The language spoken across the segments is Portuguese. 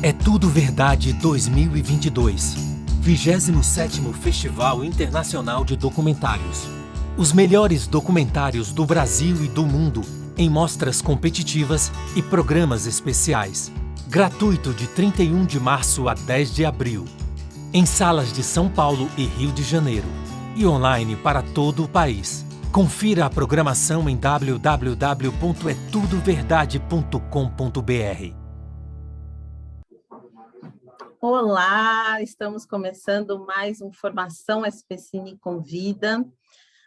É Tudo Verdade 2022, 27º Festival Internacional de Documentários. Os melhores documentários do Brasil e do mundo em mostras competitivas e programas especiais. Gratuito de 31 de março a 10 de abril. Em salas de São Paulo e Rio de Janeiro. E online para todo o país. Confira a programação em www.etudoverdade.com.br. Olá, estamos começando mais um Formação SPCine Convida.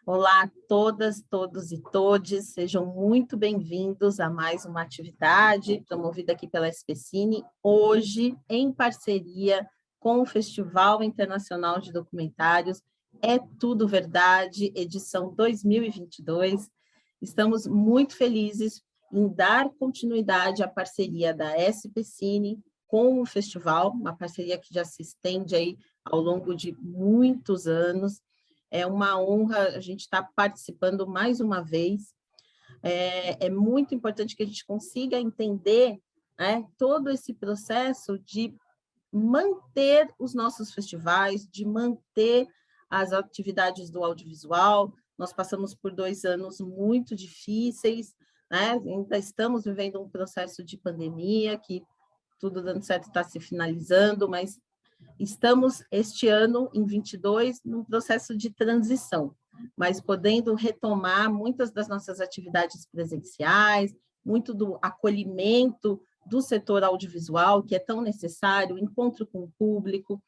Olá a todas, todos e todes, sejam muito bem-vindos a mais uma atividade promovida aqui pela SPCine, hoje em parceria com o Festival Internacional de Documentários É Tudo Verdade, edição 2022. Estamos muito felizes em dar continuidade à parceria da SPCine com o festival, uma parceria que já se estende aí ao longo de muitos anos. É uma honra a gente estar participando mais uma vez. É muito importante que a gente consiga entender, né, todo esse processo de manter os nossos festivais, de manter as atividades do audiovisual. Nós passamos por 2 anos muito difíceis, né? Ainda estamos vivendo um processo de pandemia que tudo dando certo, está se finalizando, mas estamos, este ano, em 22, num processo de transição, mas podendo retomar muitas das nossas atividades presenciais, muito do acolhimento do setor audiovisual, que é tão necessário, o encontro com o público,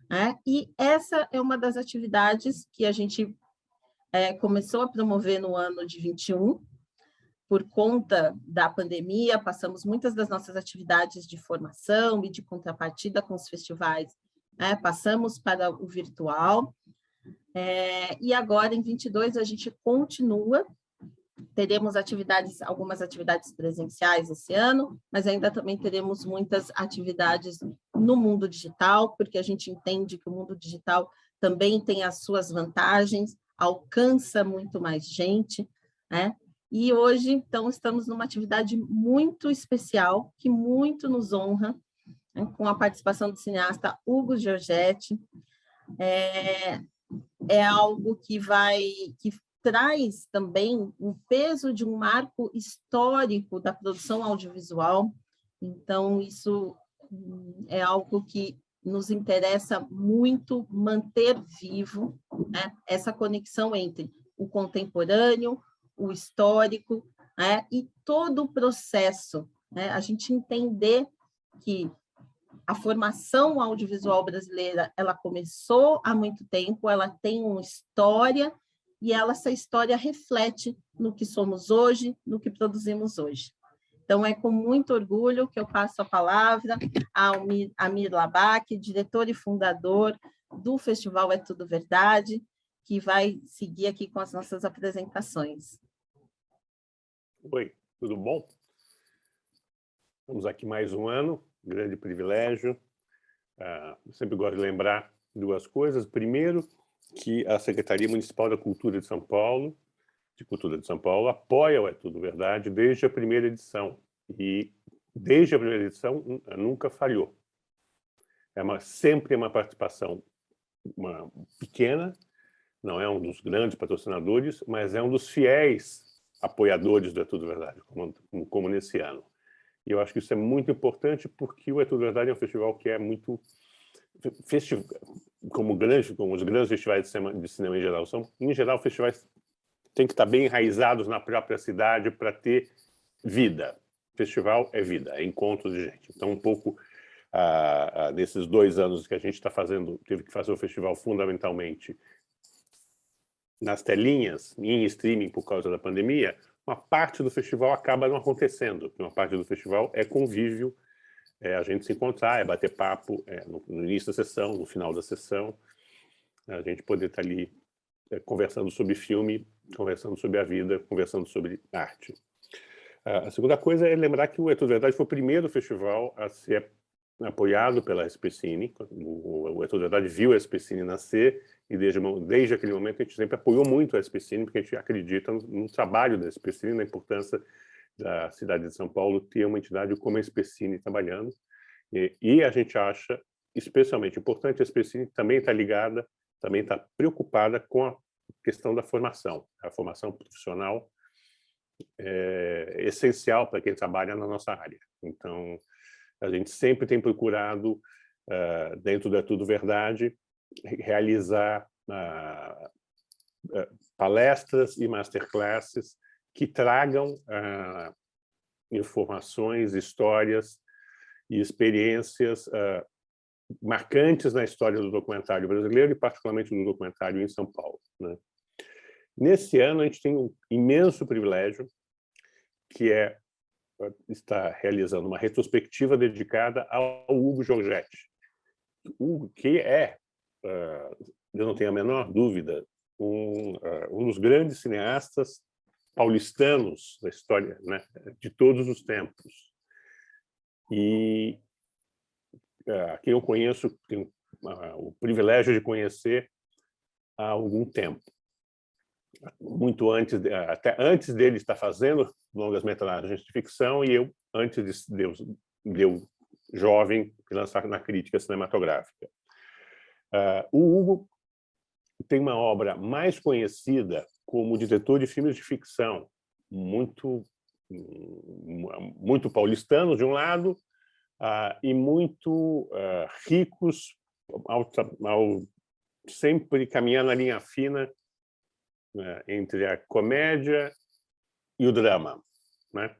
né? E essa é uma das atividades que a gente começou a promover no ano de 21, por conta da pandemia, passamos muitas das nossas atividades de formação e de contrapartida com os festivais, né? Passamos para o virtual, e agora, em 22, a gente continua, teremos algumas atividades presenciais esse ano, mas ainda também teremos muitas atividades no mundo digital, porque a gente entende que o mundo digital também tem as suas vantagens, alcança muito mais gente, né? E hoje, então, estamos numa atividade muito especial, que muito nos honra, né, com a participação do cineasta Hugo Giorgetti. É algo que traz também um peso de um marco histórico da produção audiovisual. Então, isso é algo que nos interessa muito manter vivo, né, essa conexão entre o contemporâneo, o histórico, né, e todo o processo, né, a gente entender que a formação audiovisual brasileira, ela começou há muito tempo, ela tem uma história, e essa história reflete no que somos hoje, no que produzimos hoje. Então, é com muito orgulho que eu passo a palavra ao Amir Labak, diretor e fundador do Festival É Tudo Verdade, que vai seguir aqui com as nossas apresentações. Oi, tudo bom? Estamos aqui mais um ano, grande privilégio. Eu sempre gosto de lembrar 2 coisas. Primeiro, que a Secretaria Municipal da Cultura de São Paulo, apoia o É Tudo Verdade desde a primeira edição. E desde a primeira edição nunca falhou. Sempre uma participação pequena, não é um dos grandes patrocinadores, mas é um dos fiéis apoiadores do É Tudo Verdade, como nesse ano. E eu acho que isso é muito importante porque o É Tudo Verdade é um festival que é muito... como os grandes festivais de cinema em geral são, em geral, festivais têm que estar bem enraizados na própria cidade para ter vida. Festival é vida, é encontro de gente. Então, um pouco nesses 2 anos que a gente teve que fazer o festival fundamentalmente nas telinhas, em streaming por causa da pandemia, uma parte do festival acaba não acontecendo. Uma parte do festival é convívio, a gente se encontrar, bater papo no início da sessão, no final da sessão, a gente poder estar ali conversando sobre filme, conversando sobre a vida, conversando sobre arte. A segunda coisa é lembrar que o É Tudo Verdade foi o primeiro festival a ser apoiado pela SPCine. O É Tudo Verdade viu a SPCine nascer e desde aquele momento a gente sempre apoiou muito a SPCine, porque a gente acredita no trabalho da SPCine, na importância da cidade de São Paulo ter uma entidade como a SPCine trabalhando. E a gente acha especialmente importante, a SPCine também está ligada, também está preocupada com a questão da formação. A formação profissional é essencial para quem trabalha na nossa área. Então, a gente sempre tem procurado, dentro da Tudo Verdade, realizar palestras e masterclasses que tragam informações, histórias e experiências marcantes na história do documentário brasileiro e particularmente do documentário em São Paulo, né? Nesse ano, a gente tem um imenso privilégio, que é estar realizando uma retrospectiva dedicada ao Hugo Giorgetti. Hugo, que é, eu não tenho a menor dúvida, um dos grandes cineastas paulistanos da história, né, de todos os tempos. E quem eu conheço, tenho o privilégio de conhecer há algum tempo. Muito antes, até antes dele estar fazendo longas-metragens de ficção, e eu, antes de eu jovem, lançar na crítica cinematográfica. O Hugo tem uma obra mais conhecida como diretor de filmes de ficção, muito paulistanos, de um lado, e muito ricos, ao sempre caminhar na linha fina entre a comédia e o drama, né?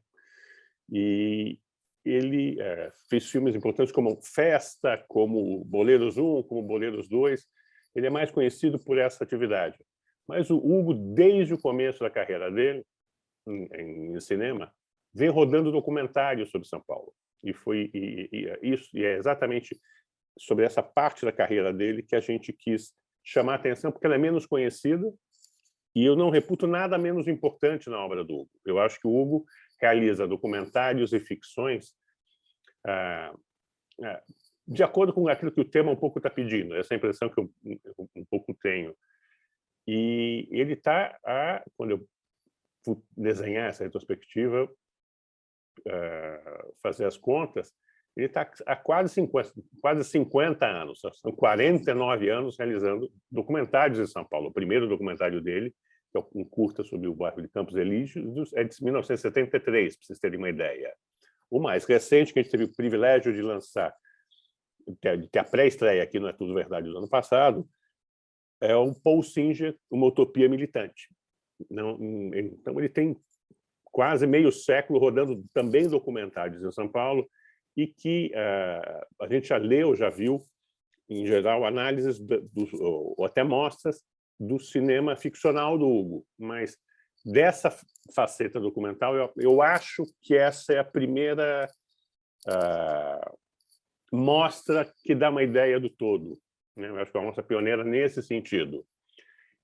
E ele fez filmes importantes como Festa, como Boleiros 1, como Boleiros 2. Ele é mais conhecido por essa atividade. Mas o Hugo, desde o começo da carreira dele, em cinema, vem rodando documentários sobre São Paulo. E é exatamente sobre essa parte da carreira dele que a gente quis chamar a atenção, porque ela é menos conhecida, e eu não reputo nada menos importante na obra do Hugo. Eu acho que o Hugo realiza documentários e ficções de acordo com aquilo que o tema um pouco está pedindo, essa impressão que eu um pouco tenho. E ele está, quando eu fui desenhar essa retrospectiva, fazer as contas, ele está há quase 50 anos, são 49 anos realizando documentários em São Paulo. O primeiro documentário dele, que é um curta sobre o bairro de Campos Elíseos, é de 1973, para vocês terem uma ideia. O mais recente, que a gente teve o privilégio de lançar, de ter a pré-estreia aqui no É Tudo Verdade do ano passado, é o Paul Singer, Uma Utopia Militante. Então, ele tem quase meio século rodando também documentários em São Paulo, e que a gente já leu, já viu, em geral, análises ou até mostras do cinema ficcional do Hugo. Mas dessa faceta documental, eu acho que essa é a primeira mostra que dá uma ideia do todo, né? Eu acho que é uma mostra pioneira nesse sentido.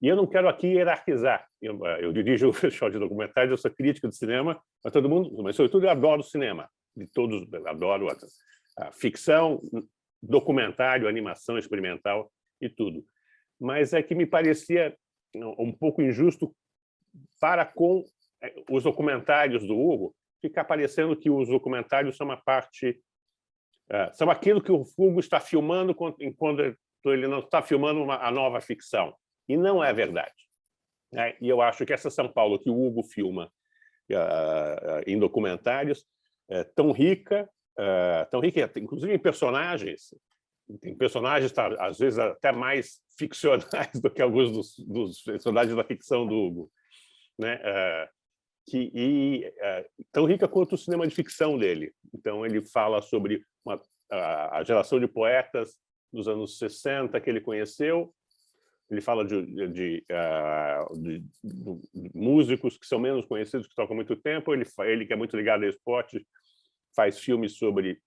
E eu não quero aqui hierarquizar. Eu dirijo o festival de documentários, eu sou crítico de cinema, mas sobretudo eu adoro cinema. De todos, eu adoro a ficção, documentário, animação experimental e tudo. Mas é que me parecia um pouco injusto para com os documentários do Hugo ficar parecendo que os documentários são uma parte... são aquilo que o Hugo está filmando quando ele não está filmando a nova ficção. E não é verdade, né? E eu acho que essa São Paulo que o Hugo filma em documentários é tão rica, inclusive em personagens. Tem personagens, às vezes, até mais ficcionais do que alguns dos personagens da ficção do Hugo, né? Tão rica quanto o cinema de ficção dele. Então, ele fala sobre a geração de poetas dos anos 60 que ele conheceu. Ele fala de músicos que são menos conhecidos, que tocam há muito tempo. Ele que é muito ligado ao esporte, faz filmes sobre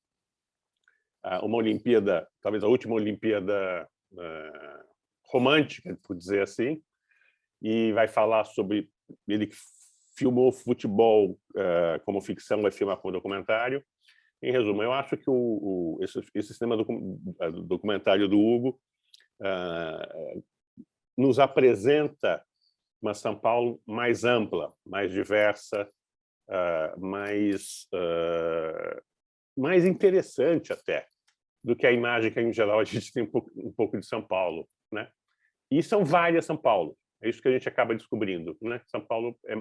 uma Olimpíada, talvez a última Olimpíada romântica, por dizer assim, e vai falar sobre ele que filmou futebol como ficção, vai filmar como documentário. Em resumo, eu acho que esse cinema documentário do Hugo nos apresenta uma São Paulo mais ampla, mais diversa, mais mais interessante até do que a imagem que, em geral, a gente tem um pouco de São Paulo, né? E são várias São Paulo. É isso que a gente acaba descobrindo, né? São Paulo é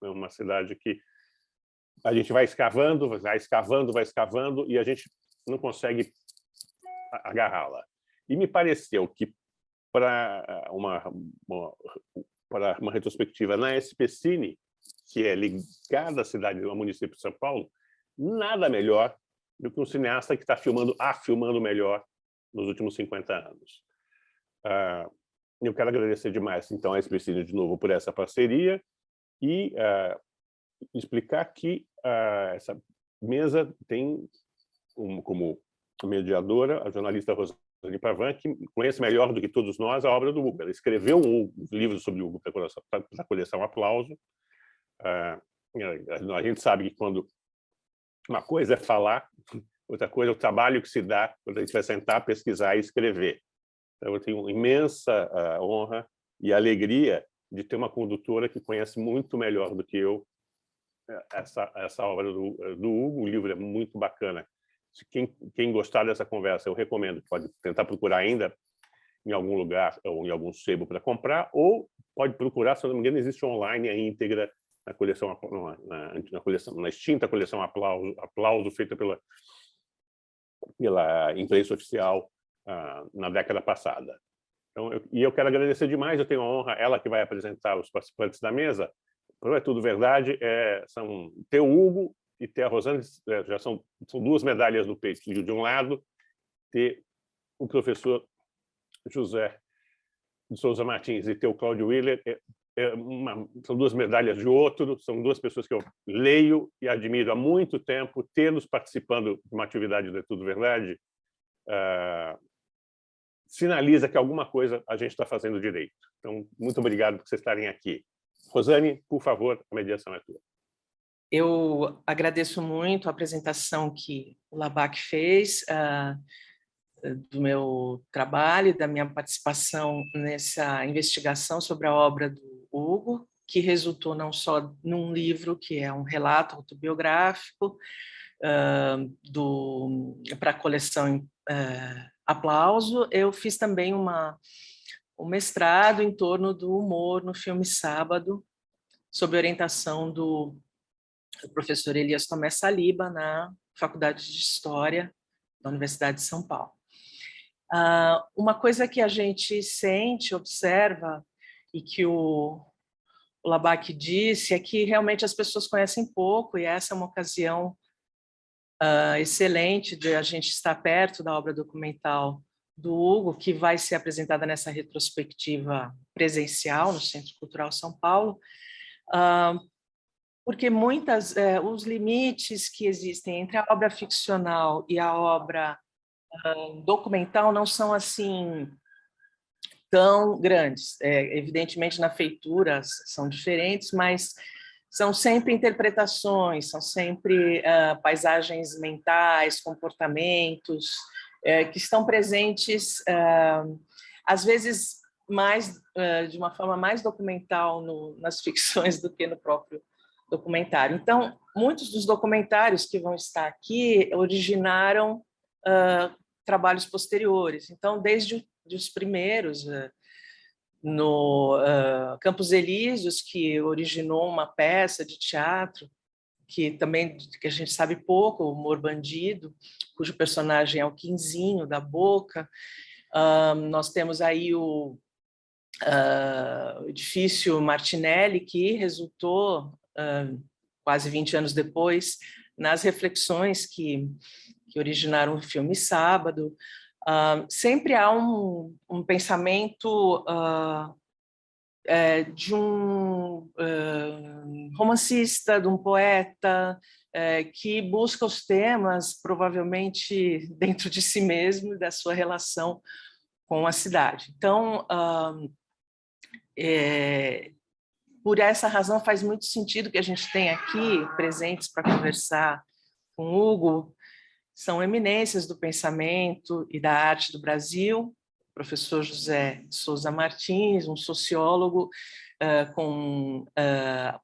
uma cidade que a gente vai escavando, e a gente não consegue agarrá-la. E me pareceu que para uma retrospectiva na SPCine, que é ligada à cidade, ao município de São Paulo, nada melhor do que um cineasta que está filmando melhor nos últimos 50 anos. Eu quero agradecer demais, então, a SPCine de novo por essa parceria e explicar que essa mesa tem como mediadora a jornalista Rosane Pavan, que conhece melhor do que todos nós a obra do Hugo. Ela escreveu um livro sobre o Hugo para a coleção Aplauso. A gente sabe que quando uma coisa é falar, outra coisa é o trabalho que se dá quando a gente vai sentar, pesquisar e escrever. Então, eu tenho imensa honra e alegria de ter uma condutora que conhece muito melhor do que eu essa obra do Hugo. O livro é muito bacana. Quem gostar dessa conversa, eu recomendo. Pode tentar procurar ainda em algum lugar ou em algum sebo para comprar, ou pode procurar, se não me engano, existe online a íntegra na coleção, na extinta coleção Aplauso, feita pela imprensa oficial na década passada. Então, eu quero agradecer demais. Eu tenho a honra, ela que vai apresentar os participantes da mesa. Não é tudo verdade, são ter o Hugo e ter a Rosane, já são duas medalhas no peito. De um lado, ter o professor José de Souza Martins e ter o Cláudio Willer, são duas medalhas de outro, são duas pessoas que eu leio e admiro há muito tempo. Tê-los participando de uma atividade de Tudo Verdade sinaliza que alguma coisa a gente está fazendo direito. Então, muito obrigado por vocês estarem aqui. Rosane, por favor, a mediação é tua. Eu agradeço muito a apresentação que o Labac fez do meu trabalho, da minha participação nessa investigação sobre a obra do Hugo, que resultou não só num livro, que é um relato autobiográfico para a coleção Aplauso. Eu fiz também um mestrado em torno do humor no filme Sábado, sob orientação do professor Elias Tomé Saliba, na Faculdade de História da Universidade de São Paulo. Uma coisa que a gente sente, observa, e que o Labac disse, é que realmente as pessoas conhecem pouco, e essa é uma ocasião excelente de a gente estar perto da obra documental do Hugo, que vai ser apresentada nessa retrospectiva presencial no Centro Cultural São Paulo, porque os limites que existem entre a obra ficcional e a obra documental não são assim tão grandes. Evidentemente, na feitura são diferentes, mas são sempre interpretações, são sempre paisagens mentais, comportamentos que estão presentes, às vezes de uma forma mais documental nas ficções do que no próprio documentário. Então, muitos dos documentários que vão estar aqui originaram trabalhos posteriores. Então, desde os primeiros, no Campos Elíseos, que originou uma peça de teatro, que a gente sabe pouco, o Humor Bandido, cujo personagem é o Quinzinho da Boca. Nós temos aí o Edifício Martinelli, que resultou, quase 20 anos depois, nas reflexões que originaram o filme Sábado. Sempre há um pensamento de um romancista, de um poeta, que busca os temas, provavelmente, dentro de si mesmo e da sua relação com a cidade. Então, por essa razão, faz muito sentido que a gente tenha aqui presentes para conversar com o Hugo. São eminências do pensamento e da arte do Brasil, o professor José de Souza Martins, um sociólogo com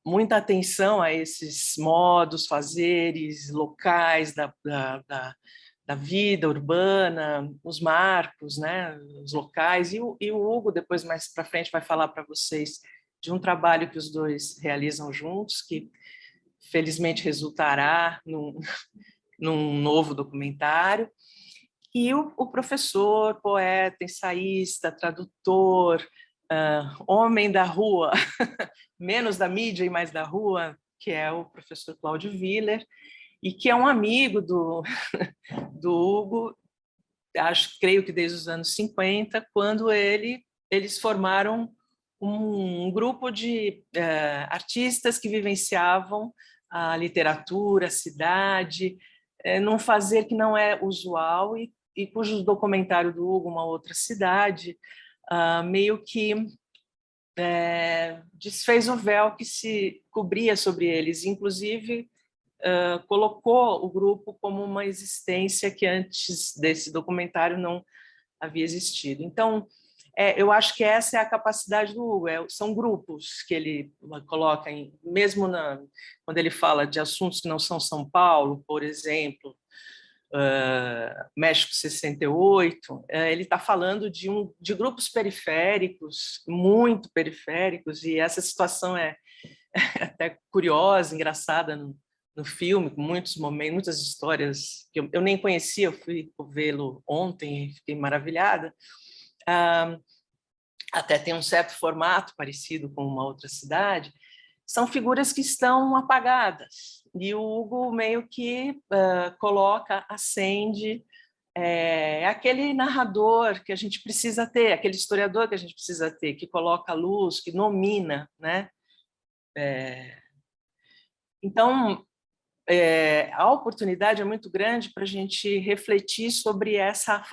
muita atenção a esses modos, fazeres locais da vida urbana, os marcos, né, os locais, e o Hugo, depois, mais para frente, vai falar para vocês de um trabalho que os dois realizam juntos, que felizmente resultará num novo documentário. E o professor, poeta, ensaísta, tradutor, homem da rua, menos da mídia e mais da rua, que é o professor Cláudio Willer, e que é um amigo do Hugo, creio que desde os anos 50, quando eles formaram um grupo de artistas que vivenciavam a literatura, a cidade, num fazer que não é usual e cujo documentário do Hugo, Uma Outra Cidade, meio que desfez o véu que se cobria sobre eles, inclusive colocou o grupo como uma existência que antes desse documentário não havia existido. Então, eu acho que essa é a capacidade do Hugo, são grupos que ele coloca, mesmo quando ele fala de assuntos que não são São Paulo, por exemplo, México 68, ele está falando de grupos periféricos, muito periféricos, e essa situação é até curiosa, engraçada no filme, com muitos momentos, muitas histórias que eu nem conhecia, eu fui vê-lo ontem e fiquei maravilhada. Até tem um certo formato parecido com Uma Outra Cidade, são figuras que estão apagadas, e o Hugo meio que acende, aquele narrador que a gente precisa ter, aquele historiador que a gente precisa ter, que coloca a luz, que nomina, né? Então, a oportunidade é muito grande para a gente refletir sobre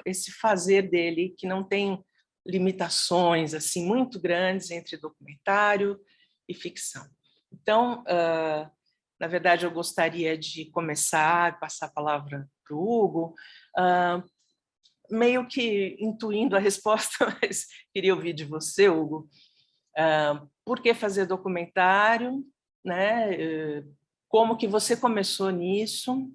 esse fazer dele, que não tem limitações assim muito grandes entre documentário e ficção. Então, na verdade, eu gostaria de começar, passar a palavra para o Hugo, meio que intuindo a resposta, mas queria ouvir de você, Hugo. Por que fazer documentário, né? Como que você começou nisso?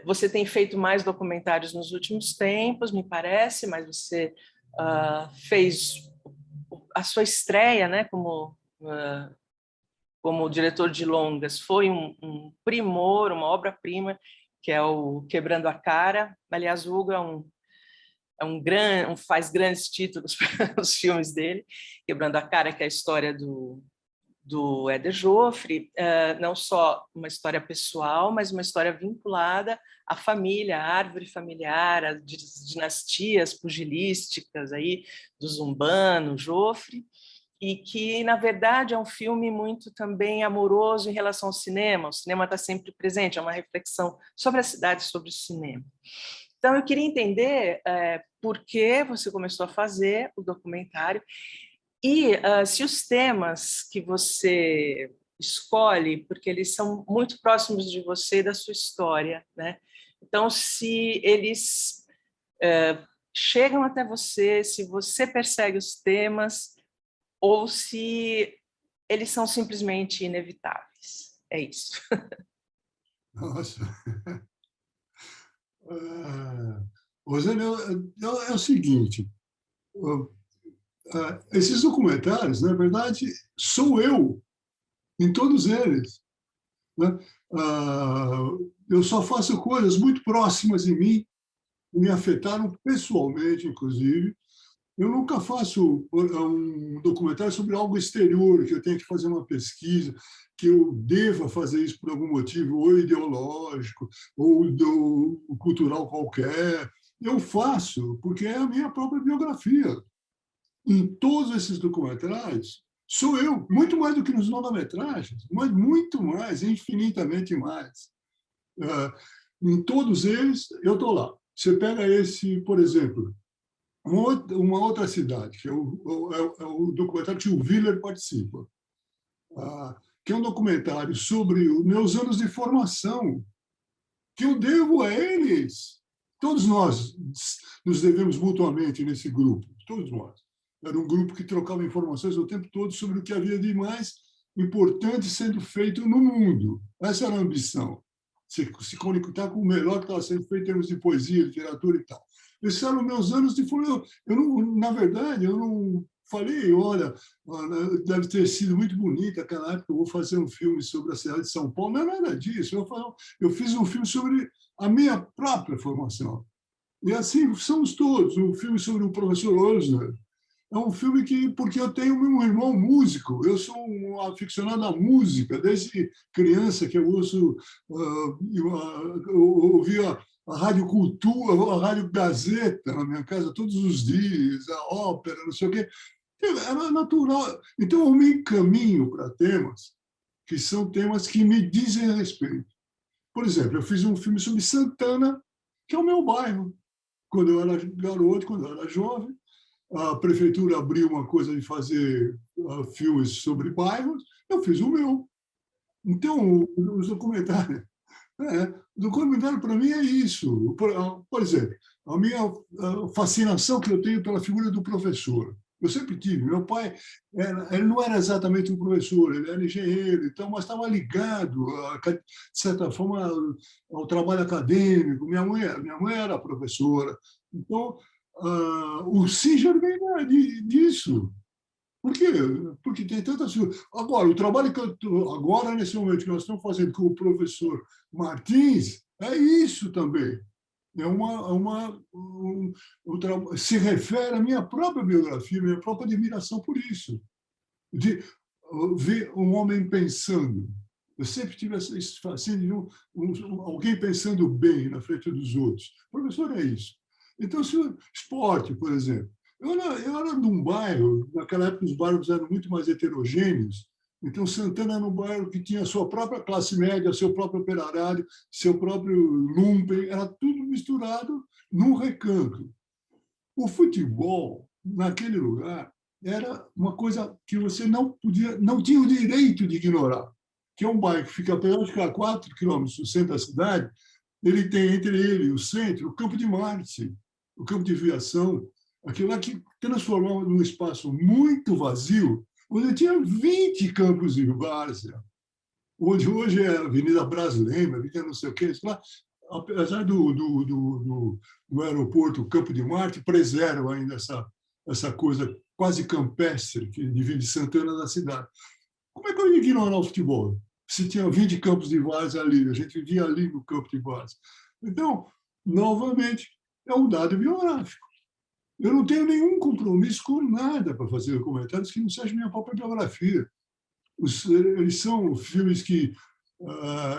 Você tem feito mais documentários nos últimos tempos, me parece, mas você fez a sua estreia, né, como diretor de longas, foi um primor, uma obra-prima, que é o Quebrando a Cara. Aliás, o Hugo faz grandes títulos para os filmes dele. Quebrando a Cara, que é a história do Éder Joffre, não só uma história pessoal, mas uma história vinculada à família, à árvore familiar, às dinastias pugilísticas aí, do Zumbano, Joffre, e que, na verdade, é um filme muito também amoroso em relação ao cinema. O cinema está sempre presente, é uma reflexão sobre a cidade, sobre o cinema. Então, eu queria entender por que você começou a fazer o documentário e se os temas que você escolhe, porque eles são muito próximos de você e da sua história, né? Então, se eles chegam até você, se você persegue os temas, ou se eles são simplesmente inevitáveis. É isso. Nossa. Rosane, é o seguinte, esses documentários, na verdade, sou eu em todos eles, né? Eu só faço coisas muito próximas de mim, me afetaram pessoalmente, inclusive. Eu nunca faço um documentário sobre algo exterior, que eu tenho que fazer uma pesquisa, que eu deva fazer isso por algum motivo, ou ideológico, ou cultural qualquer. Eu faço porque é a minha própria biografia. Em todos esses documentários, sou eu, muito mais do que nos longa-metragens, mas muito mais, infinitamente mais. Em todos eles, eu estou lá. Você pega esse, por exemplo, Uma Outra Cidade, que é o documentário que o Willer participa, que é um documentário sobre os meus anos de formação, que eu devo a eles. Todos nós nos devemos mutuamente nesse grupo, todos nós. Era um grupo que trocava informações o tempo todo sobre o que havia de mais importante sendo feito no mundo. Essa era a ambição, se conectar com o melhor que estava sendo feito em termos de poesia, literatura e tal. Esses eram meus anos de formação. Na verdade, eu não falei, olha, deve ter sido muito bonita aquela época, eu vou fazer um filme sobre a cidade de São Paulo. Não é nada disso. Eu fiz um filme sobre a minha própria formação. E assim somos todos. Um filme sobre o professor Osner. É um filme porque eu tenho um irmão músico, eu sou um aficionado à música, desde criança que eu ouço, eu ouvia a Rádio Cultura, a Rádio Gazeta na minha casa todos os dias, a ópera, não sei o quê. Era natural. Então, eu me encaminho para temas que são temas que me dizem respeito. Por exemplo, eu fiz um filme sobre Santana, que é o meu bairro. Quando eu era garoto, quando eu era jovem, a prefeitura abriu uma coisa de fazer filmes sobre bairros, eu fiz o meu. Então, os documentários... o documentário, para mim, é isso. Por exemplo, a minha fascinação que eu tenho pela figura do professor. Eu sempre tive. Meu pai ele não era exatamente um professor, ele era engenheiro, então, mas estava ligado, de certa forma, ao trabalho acadêmico. Minha mãe era professora. Então, o Singer vem disso. Por quê? Porque tem tantas coisas. Agora, o trabalho que agora, nesse momento, que nós estamos fazendo com o professor Martins, é isso também. Se refere à minha própria biografia, minha própria admiração por isso. De ver um homem pensando. Eu sempre tive esse fascínio de alguém pensando bem na frente dos outros. O professor é isso. Então, esporte, por exemplo. Eu era de um bairro, naquela época os bairros eram muito mais heterogêneos, então Santana era um bairro que tinha a sua própria classe média, seu próprio operário, seu próprio lumpen, era tudo misturado num recanto. O futebol, naquele lugar, era uma coisa que você não tinha o direito de ignorar, que é um bairro que fica, apesar de ficar a 4 quilômetros do centro da cidade, ele tem entre ele e o centro o Campo de Marte, o campo de aviação, aquilo lá que transformava num espaço muito vazio, onde tinha 20 campos de várzea, onde hoje é a Avenida Brasileira, Avenida não sei o quê, lá, apesar do aeroporto Campo de Marte, preserva ainda essa coisa quase campestre que divide Santana da cidade. Como é que eu ia ignorar o futebol? Se tinha 20 campos de várzea ali, a gente vivia ali no campo de várzea. Então, novamente, é um dado biográfico. Eu não tenho nenhum compromisso com nada para fazer documentários que não seja minha própria biografia. Eles são filmes que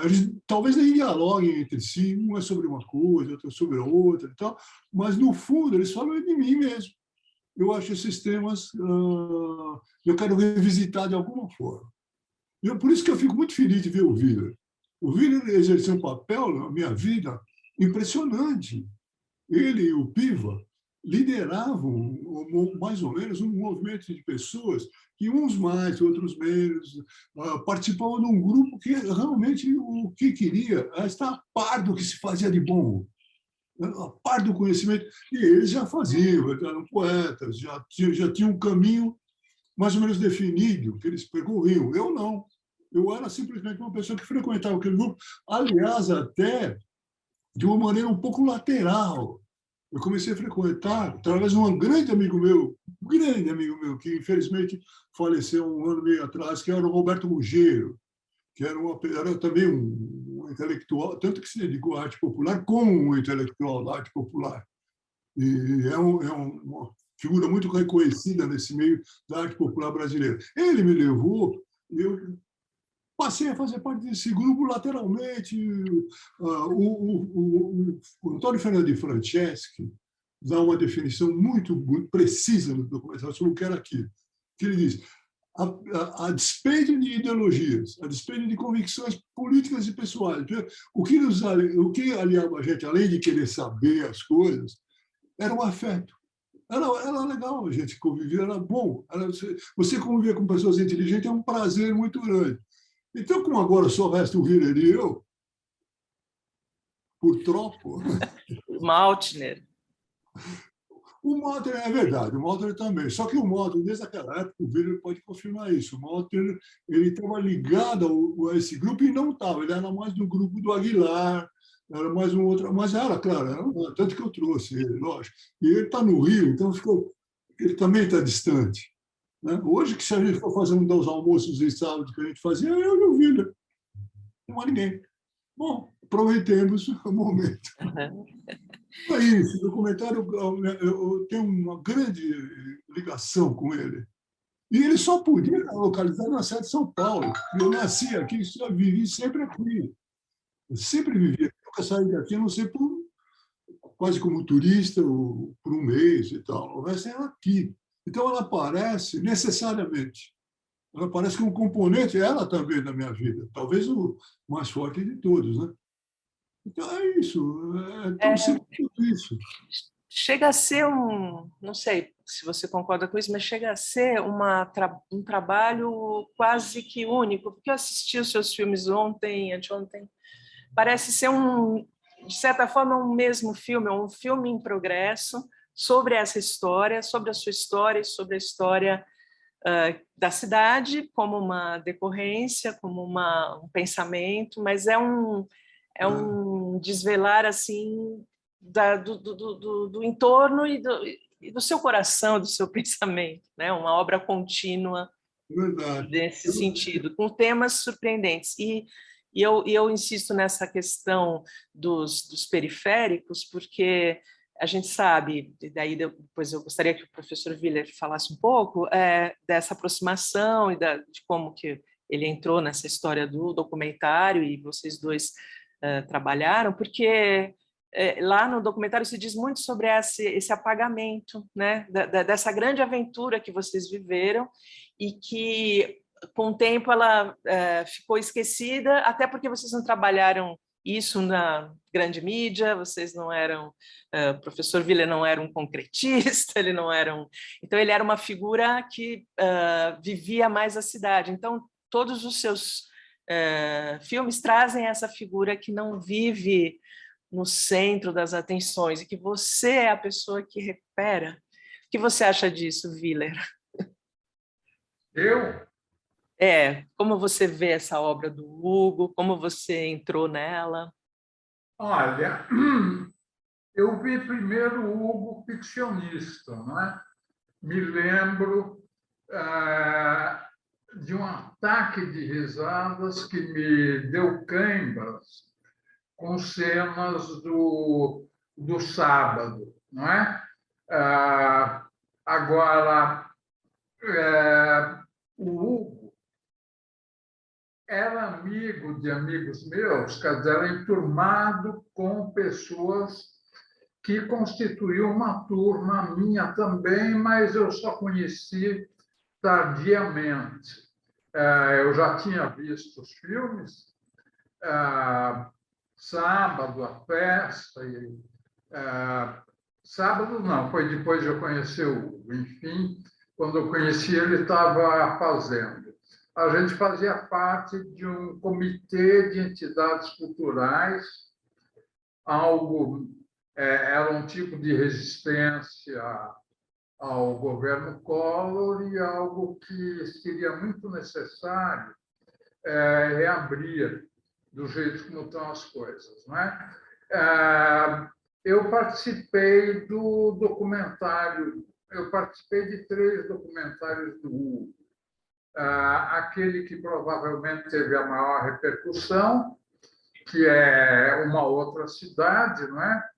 eles talvez nem dialoguem entre si, um é sobre uma coisa, outro é sobre outra, e tal, mas, no fundo, eles falam de mim mesmo. Eu acho esses temas, eu quero revisitar de alguma forma. Por isso que eu fico muito feliz de ver o Willer. O Willer exerceu um papel na minha vida impressionante. Ele e o Piva lideravam, mais ou menos, um movimento de pessoas que, uns mais, outros menos, participavam de um grupo que realmente o que queria era estar a par do que se fazia de bom, a par do conhecimento. E eles já faziam, eram poetas, já tinham um caminho mais ou menos definido que eles percorriam. Eu não. Eu era simplesmente uma pessoa que frequentava aquele grupo, aliás, até de uma maneira um pouco lateral. Eu comecei a frequentar através de um grande amigo meu, que infelizmente faleceu um ano e meio atrás, que era o Roberto Ruggiero, que era também um intelectual, tanto que se dedicou à arte popular como um intelectual da arte popular. E é uma figura muito reconhecida nesse meio da arte popular brasileira. Ele me levou, eu passei a fazer parte desse grupo lateralmente. O Antônio Fernando de Franceschi dá uma definição muito precisa no documentário sobre o que era aquilo. Que ele diz: a despeito de ideologias, a despeito de convicções políticas e pessoais, o que aliava a gente, além de querer saber as coisas, era o afeto. Era legal, a gente convivia, era bom. Você conviver com pessoas inteligentes é um prazer muito grande. Então, como agora só resta o Willer e eu, por tropo... Maltner. O Malter é verdade, o Malter também. Só que o Malter, desde aquela época, o Willer pode confirmar isso. O Malter ele estava ligado a esse grupo e não estava. Ele era mais do grupo do Aguilar, era mais um outro. Mas era, claro, tanto que eu trouxe ele, lógico. E ele está no Rio, então ele também está distante. Né? Hoje, que se a gente for fazer um dos almoços de sábado que a gente fazia, eu e o Willer. Não há ninguém. Bom, aproveitemos o momento. É isso, o documentário, eu tenho uma grande ligação com ele. E ele só podia estar localizado na cidade de São Paulo. Eu nasci aqui, só vivi sempre aqui. Eu sempre vivi aqui. Nunca saí daqui, a não sei quase como turista, ou por um mês e tal. O resto era aqui. Então, ela aparece necessariamente. Ela aparece como um componente, ela também, da minha vida. Talvez o mais forte de todos, né? Então, é isso. É tão simples isso. Chega a ser não sei se você concorda com isso, mas chega a ser um trabalho quase que único, porque eu assisti os seus filmes ontem, anteontem, parece ser de certa forma, um mesmo filme, um filme em progresso sobre essa história, sobre a sua história e sobre a história da cidade, como uma decorrência, como um pensamento, mas é um desvelar assim do entorno e do seu coração, do seu pensamento, né? Uma obra contínua. Verdade. Nesse sentido, com temas surpreendentes. E eu insisto nessa questão dos periféricos, porque a gente sabe, e daí depois eu gostaria que o professor Willer falasse um pouco dessa aproximação e de como que ele entrou nessa história do documentário e vocês dois trabalharam, porque lá no documentário se diz muito sobre esse apagamento, né, dessa grande aventura que vocês viveram e que, com o tempo, ela ficou esquecida, até porque vocês não trabalharam isso na grande mídia, vocês não eram... O professor Willer não era um concretista, ele não era então, ele era uma figura que vivia mais a cidade. Então, todos os seus filmes trazem essa figura que não vive no centro das atenções e que você é a pessoa que recupera. O que você acha disso, Willer? Eu? Como você vê essa obra do Hugo? Como você entrou nela? Olha, eu vi primeiro o Hugo ficcionista, né? Me lembro de um ataque de risadas que me deu câimbras com cenas do sábado, não é? Agora, o Hugo era amigo de amigos meus, quer dizer, era enturmado com pessoas que constituíam uma turma minha também, mas eu só conheci tardiamente. Eu já tinha visto os filmes, Sábado, a festa, sábado não, foi depois de eu conhecer o Hugo. Enfim, quando eu conheci ele estava fazendo. A gente fazia parte de um comitê de entidades culturais, era um tipo de resistência ao governo Collor e algo que seria muito necessário reabrir do jeito como estão as coisas, não é? Eu participei do documentário, eu participei de 3 documentários do Hugo. Aquele que provavelmente teve a maior repercussão, que é Uma Outra Cidade, não é?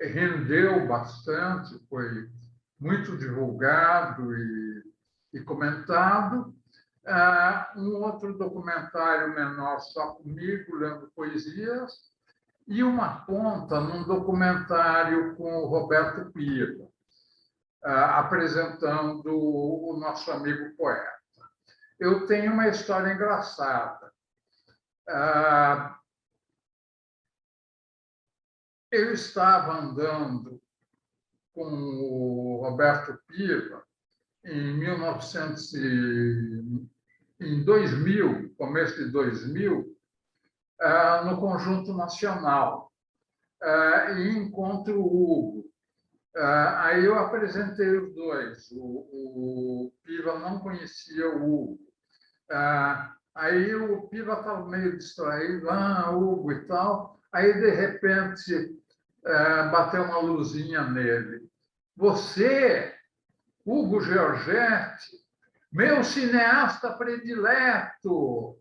Rendeu bastante, foi muito divulgado e comentado. Um outro documentário menor, Só Comigo, lendo poesias, e uma ponta num documentário com o Roberto Piva, apresentando o nosso amigo poeta. Eu tenho uma história engraçada. Eu estava andando com o Roberto Piva em 2000, começo de 2000, no Conjunto Nacional, e encontro o Hugo. Aí eu apresentei os dois. O Piva não conhecia o Hugo. Aí o Piva estava meio distraído, Hugo e tal. Aí, de repente, bateu uma luzinha nele. Você, Hugo Giorgetti, meu cineasta predileto.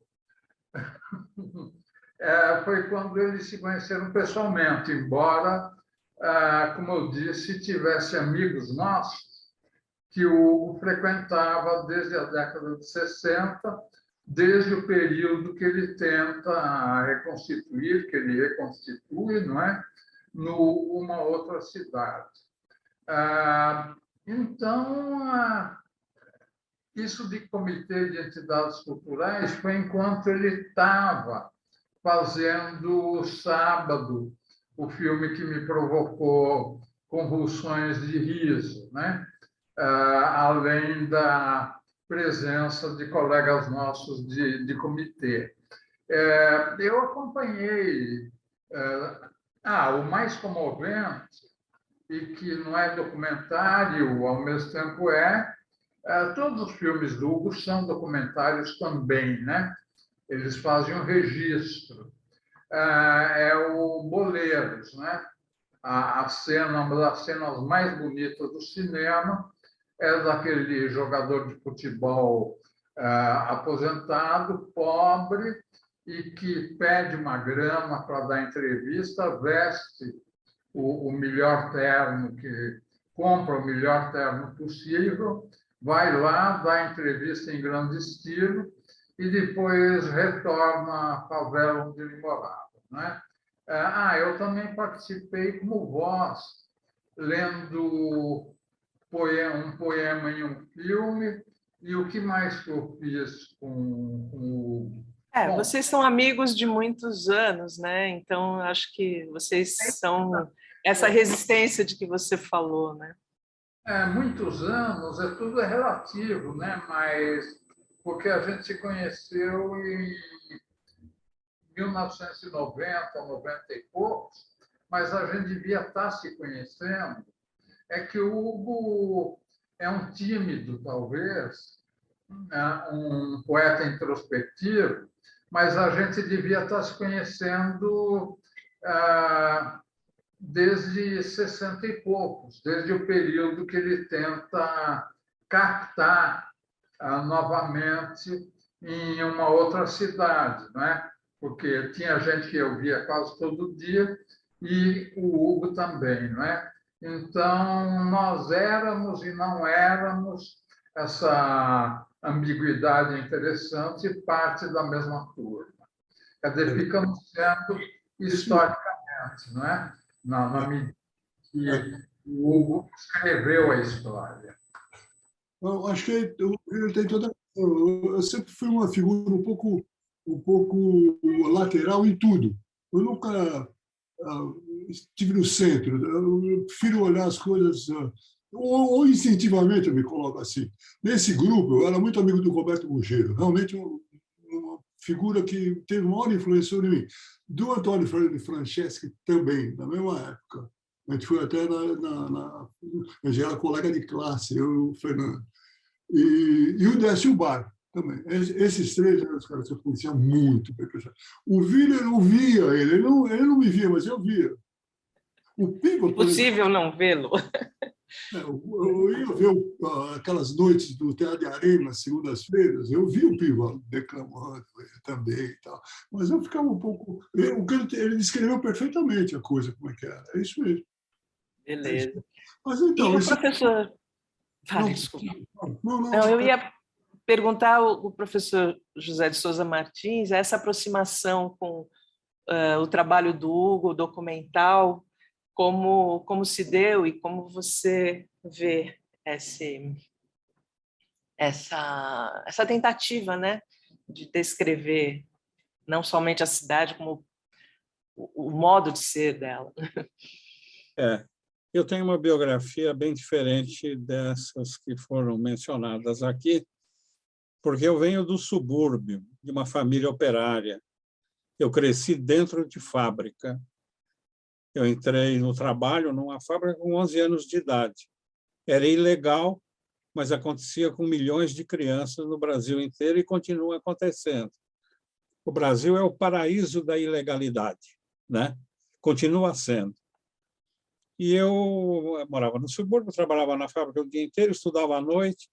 Foi quando eles se conheceram pessoalmente, embora, como eu disse, tivesse amigos nossos que o Hugo frequentava desde a década de 60, desde o período que ele tenta reconstituir, que ele reconstitui, não é? Numa outra cidade. Então, isso de comitê de entidades culturais foi enquanto ele estava fazendo o Sábado, o filme que me provocou convulsões de riso, né? Além da presença de colegas nossos de comitê. Eu acompanhei o mais comovente, e que não é documentário, ao mesmo tempo todos os filmes do Hugo são documentários também, né? Eles fazem um registro. É o Boleiros, né? A cena, uma das cenas mais bonitas do cinema é daquele jogador de futebol aposentado, pobre, e que pede uma grana para dar entrevista, veste o melhor terno, compra o melhor terno possível, vai lá, dá entrevista em grande estilo e depois retorna à favela onde ele morava, né? Eu também participei como voz, lendo um poema em um filme, e o que mais que eu fiz com o... Bom, vocês são amigos de muitos anos, né? Então, acho que vocês são essa resistência de que você falou, né? Muitos anos, tudo é relativo, né? Mas porque a gente se conheceu em 1990, 90 e poucos, mas a gente devia estar se conhecendo. É que o Hugo é um tímido, talvez, um poeta introspectivo, mas a gente devia estar se conhecendo desde 60 e poucos, desde o período que ele tenta captar novamente em uma outra cidade, né? Porque tinha gente que eu via quase todo dia e o Hugo também, né? Então, nós éramos e não éramos, essa ambiguidade interessante, parte da mesma turma. Quer dizer, ficamos sendo historicamente, não é? Na medida que o Hugo escreveu a história. Eu acho que ele tem toda... Eu sempre fui uma figura um pouco lateral em tudo. Eu nunca estive no centro. Eu prefiro olhar as coisas... Ou instintivamente eu me coloco assim. Nesse grupo, eu era muito amigo do Roberto Mugeiro, realmente uma figura que teve maior influência sobre mim. Do Antônio Franceschi também, na mesma época. A gente foi até a gente era colega de classe, eu e o Fernando. E o Décio Bar também. Esses três eram os caras que eu conhecia muito. O Vila, eu não via ele não me via, mas eu via. O Piva, Impossível não vê-lo. Eu ia ver aquelas noites do Teatro de Arena, segundas-feiras, eu vi o Piva declamando também e tal, mas eu ficava um pouco... Ele descreveu perfeitamente a coisa, como é que era. É isso mesmo. Beleza. Mas então... E o professor... desculpa. Não, eu ia perguntar ao professor José de Souza Martins essa aproximação com o trabalho do Hugo, o documental, como se deu e como você vê essa tentativa, né, de descrever não somente a cidade, como o modo de ser dela. Eu tenho uma biografia bem diferente dessas que foram mencionadas aqui, porque eu venho do subúrbio, de uma família operária. Eu cresci dentro de fábrica. Eu entrei no trabalho numa fábrica com 11 anos de idade. Era ilegal, mas acontecia com milhões de crianças no Brasil inteiro e continua acontecendo. O Brasil é o paraíso da ilegalidade, né? Continua sendo. E eu morava no subúrbio, trabalhava na fábrica o dia inteiro, estudava à noite,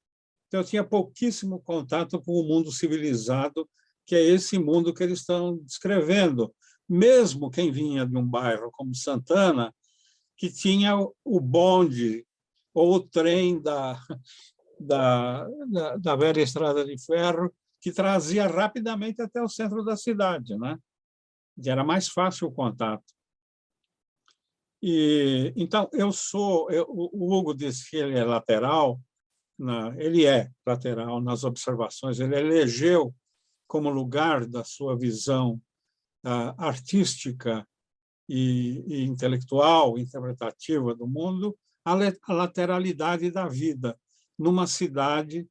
então eu tinha pouquíssimo contato com o mundo civilizado, que é esse mundo que eles estão descrevendo. Mesmo quem vinha de um bairro como Santana, que tinha o bonde ou o trem da velha estrada de ferro, que trazia rapidamente até o centro da cidade, né? E era mais fácil o contato. E, então, o Hugo disse que ele é lateral, ele é lateral nas observações, ele elegeu como lugar da sua visão artística e intelectual, interpretativa do mundo, a lateralidade da vida, numa cidade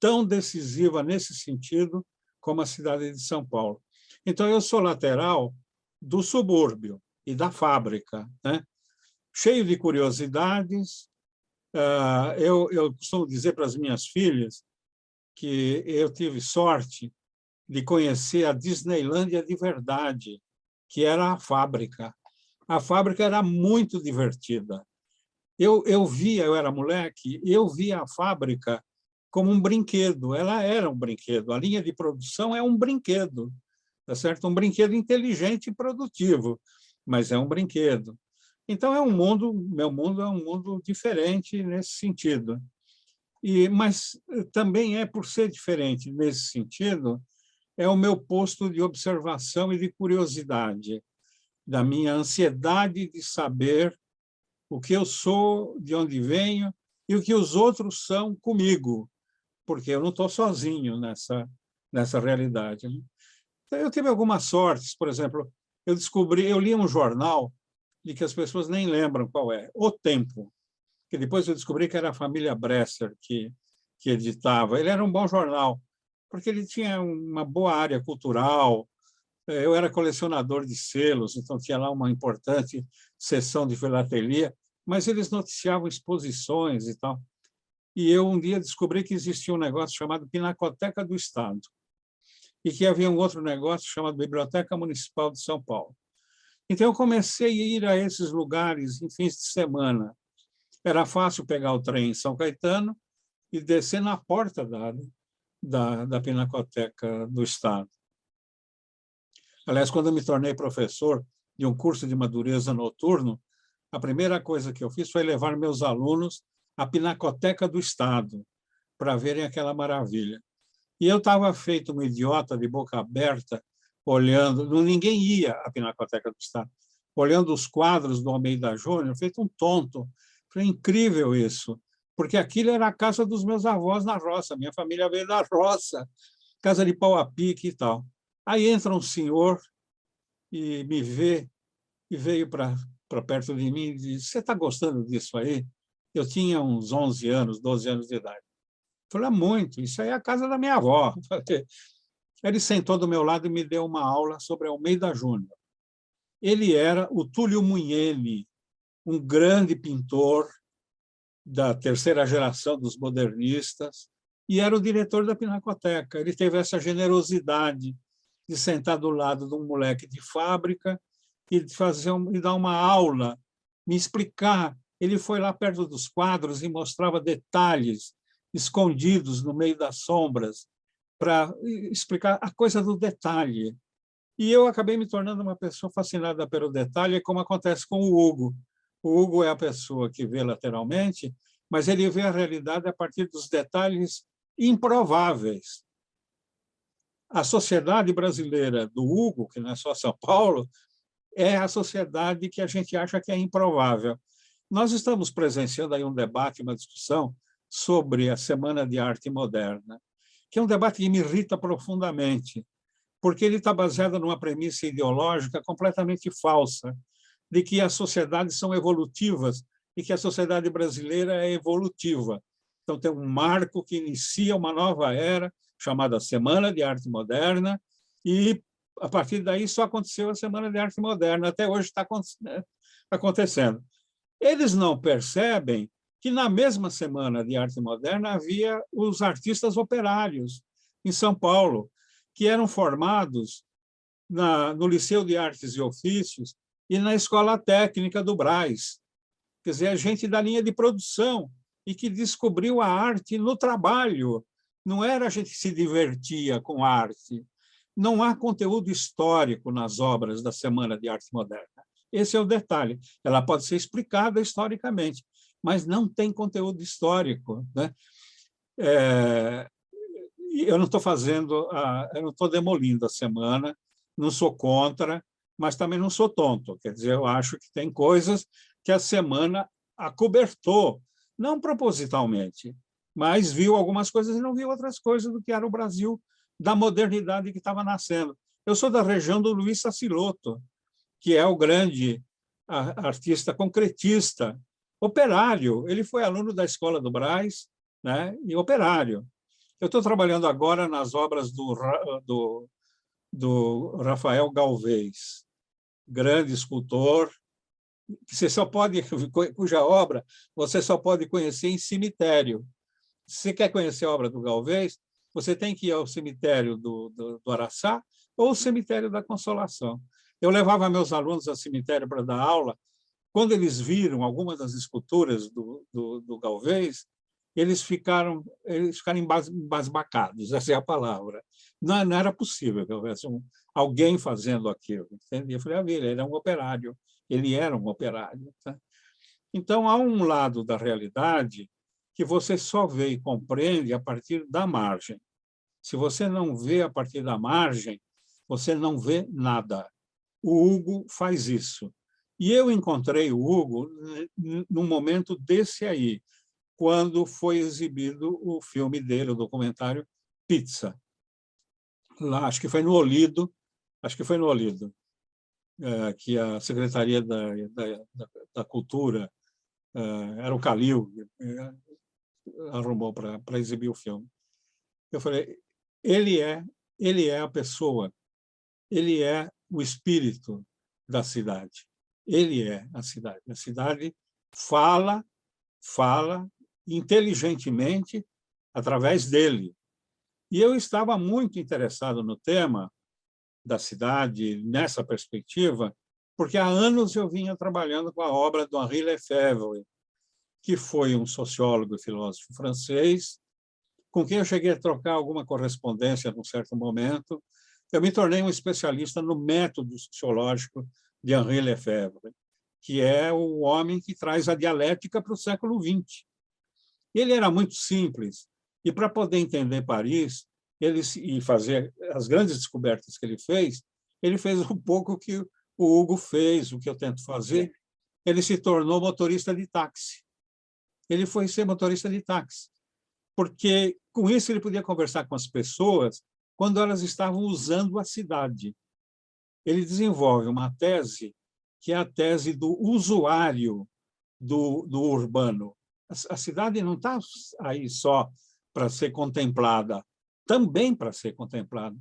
tão decisiva nesse sentido como a cidade de São Paulo. Então, eu sou lateral do subúrbio e da fábrica, né? Cheio de curiosidades. Eu costumo dizer para as minhas filhas que eu tive sorte de conhecer a Disneylândia de verdade, que era a fábrica. A fábrica era muito divertida. Eu era moleque, eu via a fábrica como um brinquedo. Ela era um brinquedo. A linha de produção é um brinquedo, tá certo? Um brinquedo inteligente e produtivo, mas é um brinquedo. Então, meu mundo é um mundo diferente nesse sentido. Mas também por ser diferente nesse sentido, é o meu posto de observação e de curiosidade, da minha ansiedade de saber o que eu sou, de onde venho e o que os outros são comigo, porque eu não estou sozinho nessa realidade. Então, eu tive algumas sortes, por exemplo, eu li um jornal de que as pessoas nem lembram qual é, O Tempo, que depois eu descobri que era a família Bresser que editava. Ele era um bom jornal, porque ele tinha uma boa área cultural. Eu era colecionador de selos, então tinha lá uma importante seção de filatelia, mas eles noticiavam exposições e tal. E eu um dia descobri que existia um negócio chamado Pinacoteca do Estado e que havia um outro negócio chamado Biblioteca Municipal de São Paulo. Então, eu comecei a ir a esses lugares em fins de semana. Era fácil pegar o trem em São Caetano e descer na porta da Pinacoteca do Estado. Aliás, quando eu me tornei professor de um curso de madureza noturno, a primeira coisa que eu fiz foi levar meus alunos à Pinacoteca do Estado para verem aquela maravilha. E eu estava feito um idiota de boca aberta, olhando, ninguém ia à Pinacoteca do Estado, olhando os quadros do Almeida Júnior, feito um tonto. Foi incrível isso, porque aquilo era a casa dos meus avós na roça, minha família veio da roça, casa de pau a pique e tal. Aí entra um senhor e me vê, e veio para perto de mim e disse: "Você está gostando disso aí?" Eu tinha uns 11 anos, 12 anos de idade. Falei: "Muito, isso aí é a casa da minha avó." Ele sentou do meu lado e me deu uma aula sobre Almeida Júnior. Ele era o Túlio Mugnelli, um grande pintor da terceira geração dos modernistas, e era o diretor da Pinacoteca. Ele teve essa generosidade de sentar do lado de um moleque de fábrica e dar uma aula, me explicar. Ele foi lá perto dos quadros e mostrava detalhes escondidos no meio das sombras, para explicar a coisa do detalhe. E eu acabei me tornando uma pessoa fascinada pelo detalhe, como acontece com o Hugo. O Hugo é a pessoa que vê lateralmente, mas ele vê a realidade a partir dos detalhes improváveis. A sociedade brasileira do Hugo, que não é só São Paulo, é a sociedade que a gente acha que é improvável. Nós estamos presenciando aí um debate, uma discussão sobre a Semana de Arte Moderna, que é um debate que me irrita profundamente, porque ele está baseado numa premissa ideológica completamente falsa, de que as sociedades são evolutivas e que a sociedade brasileira é evolutiva. Então, tem um marco que inicia uma nova era, chamada Semana de Arte Moderna, e, a partir daí, só aconteceu a Semana de Arte Moderna. Até hoje está acontecendo. acontecendo. Eles não percebem que, na mesma semana de arte moderna, havia os artistas operários em São Paulo, que eram formados no Liceu de Artes e Ofícios e na Escola Técnica do Brás. Quer dizer, a gente da linha de produção e que descobriu a arte no trabalho. Não era a gente que se divertia com a arte. Não há conteúdo histórico nas obras da Semana de Arte Moderna. Esse é o detalhe. Ela pode ser explicada historicamente, mas não tem conteúdo histórico, né? Eu não estou eu não estou demolindo a semana, não sou contra, mas também não sou tonto. Quer dizer, eu acho que tem coisas que a semana acobertou, não propositalmente, mas viu algumas coisas e não viu outras coisas do que era o Brasil da modernidade que estava nascendo. Eu sou da região do Luiz Sassilotto, que é o grande artista concretista, operário. Ele foi aluno da Escola do Brás, né, e operário. Eu estou trabalhando agora nas obras do Rafael Galvez, grande escultor, que você só pode, cuja obra você só pode conhecer em cemitério. Se você quer conhecer a obra do Galvez, você tem que ir ao cemitério do Araçá ou ao cemitério da Consolação. Eu levava meus alunos ao cemitério para dar aula. Quando eles viram algumas das esculturas do Galvez, eles ficaram embasbacados, essa é a palavra. Não era possível que houvesse alguém fazendo aquilo. Entende? Eu falei, ele era um operário. Ele era um operário. Tá? Então, há um lado da realidade que você só vê e compreende a partir da margem. Se você não vê a partir da margem, você não vê nada. O Hugo faz isso. E eu encontrei o Hugo num momento desse aí, quando foi exibido o filme dele, o documentário Pizza. Lá, acho que foi no Olido, que a Secretaria da Cultura, era o Calil, arrumou para exibir o filme. Eu falei, ele é a pessoa, ele é o espírito da cidade, ele é a cidade. A cidade fala inteligentemente através dele. E eu estava muito interessado no tema da cidade, nessa perspectiva, porque há anos eu vinha trabalhando com a obra do Henri Lefebvre, que foi um sociólogo e filósofo francês, com quem eu cheguei a trocar alguma correspondência num certo momento. Eu me tornei um especialista no método sociológico de Henri Lefebvre, que é o homem que traz a dialética para o século XX. Ele era muito simples, e para poder entender Paris e fazer as grandes descobertas que ele fez um pouco o que o Hugo fez, o que eu tento fazer. Ele se tornou motorista de táxi. Ele foi ser motorista de táxi, porque com isso ele podia conversar com as pessoas quando elas estavam usando a cidade. Ele desenvolve uma tese que é a tese do usuário do urbano. A cidade não está aí só para ser contemplada, também para ser contemplada,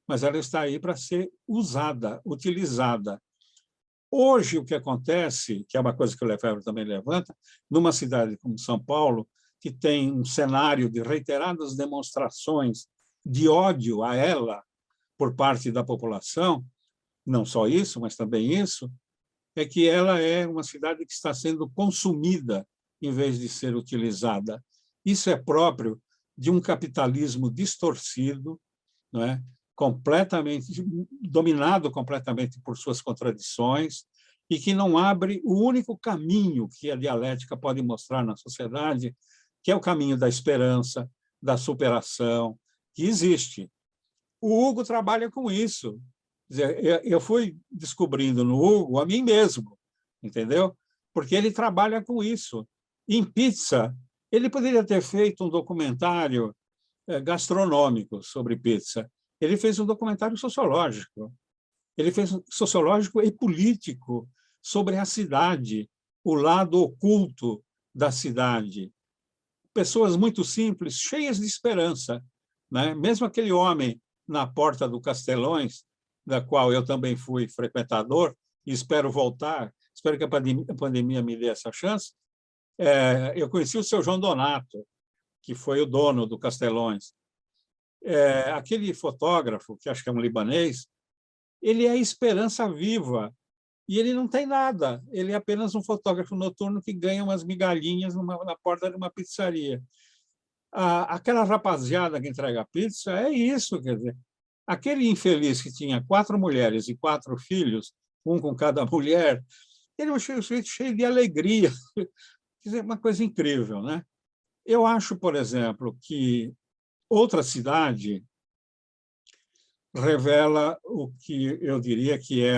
mas ela está aí para ser usada, utilizada. Hoje, o que acontece, que é uma coisa que o Lefebvre também levanta, numa cidade como São Paulo, que tem um cenário de reiteradas demonstrações de ódio a ela por parte da população, não só isso, mas também isso, é que ela é uma cidade que está sendo consumida em vez de ser utilizada. Isso é próprio de um capitalismo distorcido, não é? Dominado completamente por suas contradições, e que não abre o único caminho que a dialética pode mostrar na sociedade, que é o caminho da esperança, da superação, que existe. O Hugo trabalha com isso. Quer dizer, eu fui descobrindo no Hugo a mim mesmo, entendeu? Porque ele trabalha com isso. Em Pizza, ele poderia ter feito um documentário gastronômico sobre pizza. Ele fez um documentário sociológico. Ele fez um sociológico e político sobre a cidade, o lado oculto da cidade. Pessoas muito simples, cheias de esperança, né? Mesmo aquele homem na porta do Castelões, da qual eu também fui frequentador e espero espero que a pandemia me dê essa chance, eu conheci o seu João Donato, que foi o dono do Castelões. Aquele fotógrafo, que acho que é um libanês, ele é a esperança viva, e ele não tem nada, ele é apenas um fotógrafo noturno que ganha umas migalhinhas na porta de uma pizzaria. Aquela rapaziada que entrega pizza é isso, quer dizer, aquele infeliz que tinha 4 mulheres e 4 filhos, um com cada mulher, ele é um sujeito cheio de alegria, quer dizer, uma coisa incrível, né? Eu acho, por exemplo, que outra cidade revela o que eu diria que é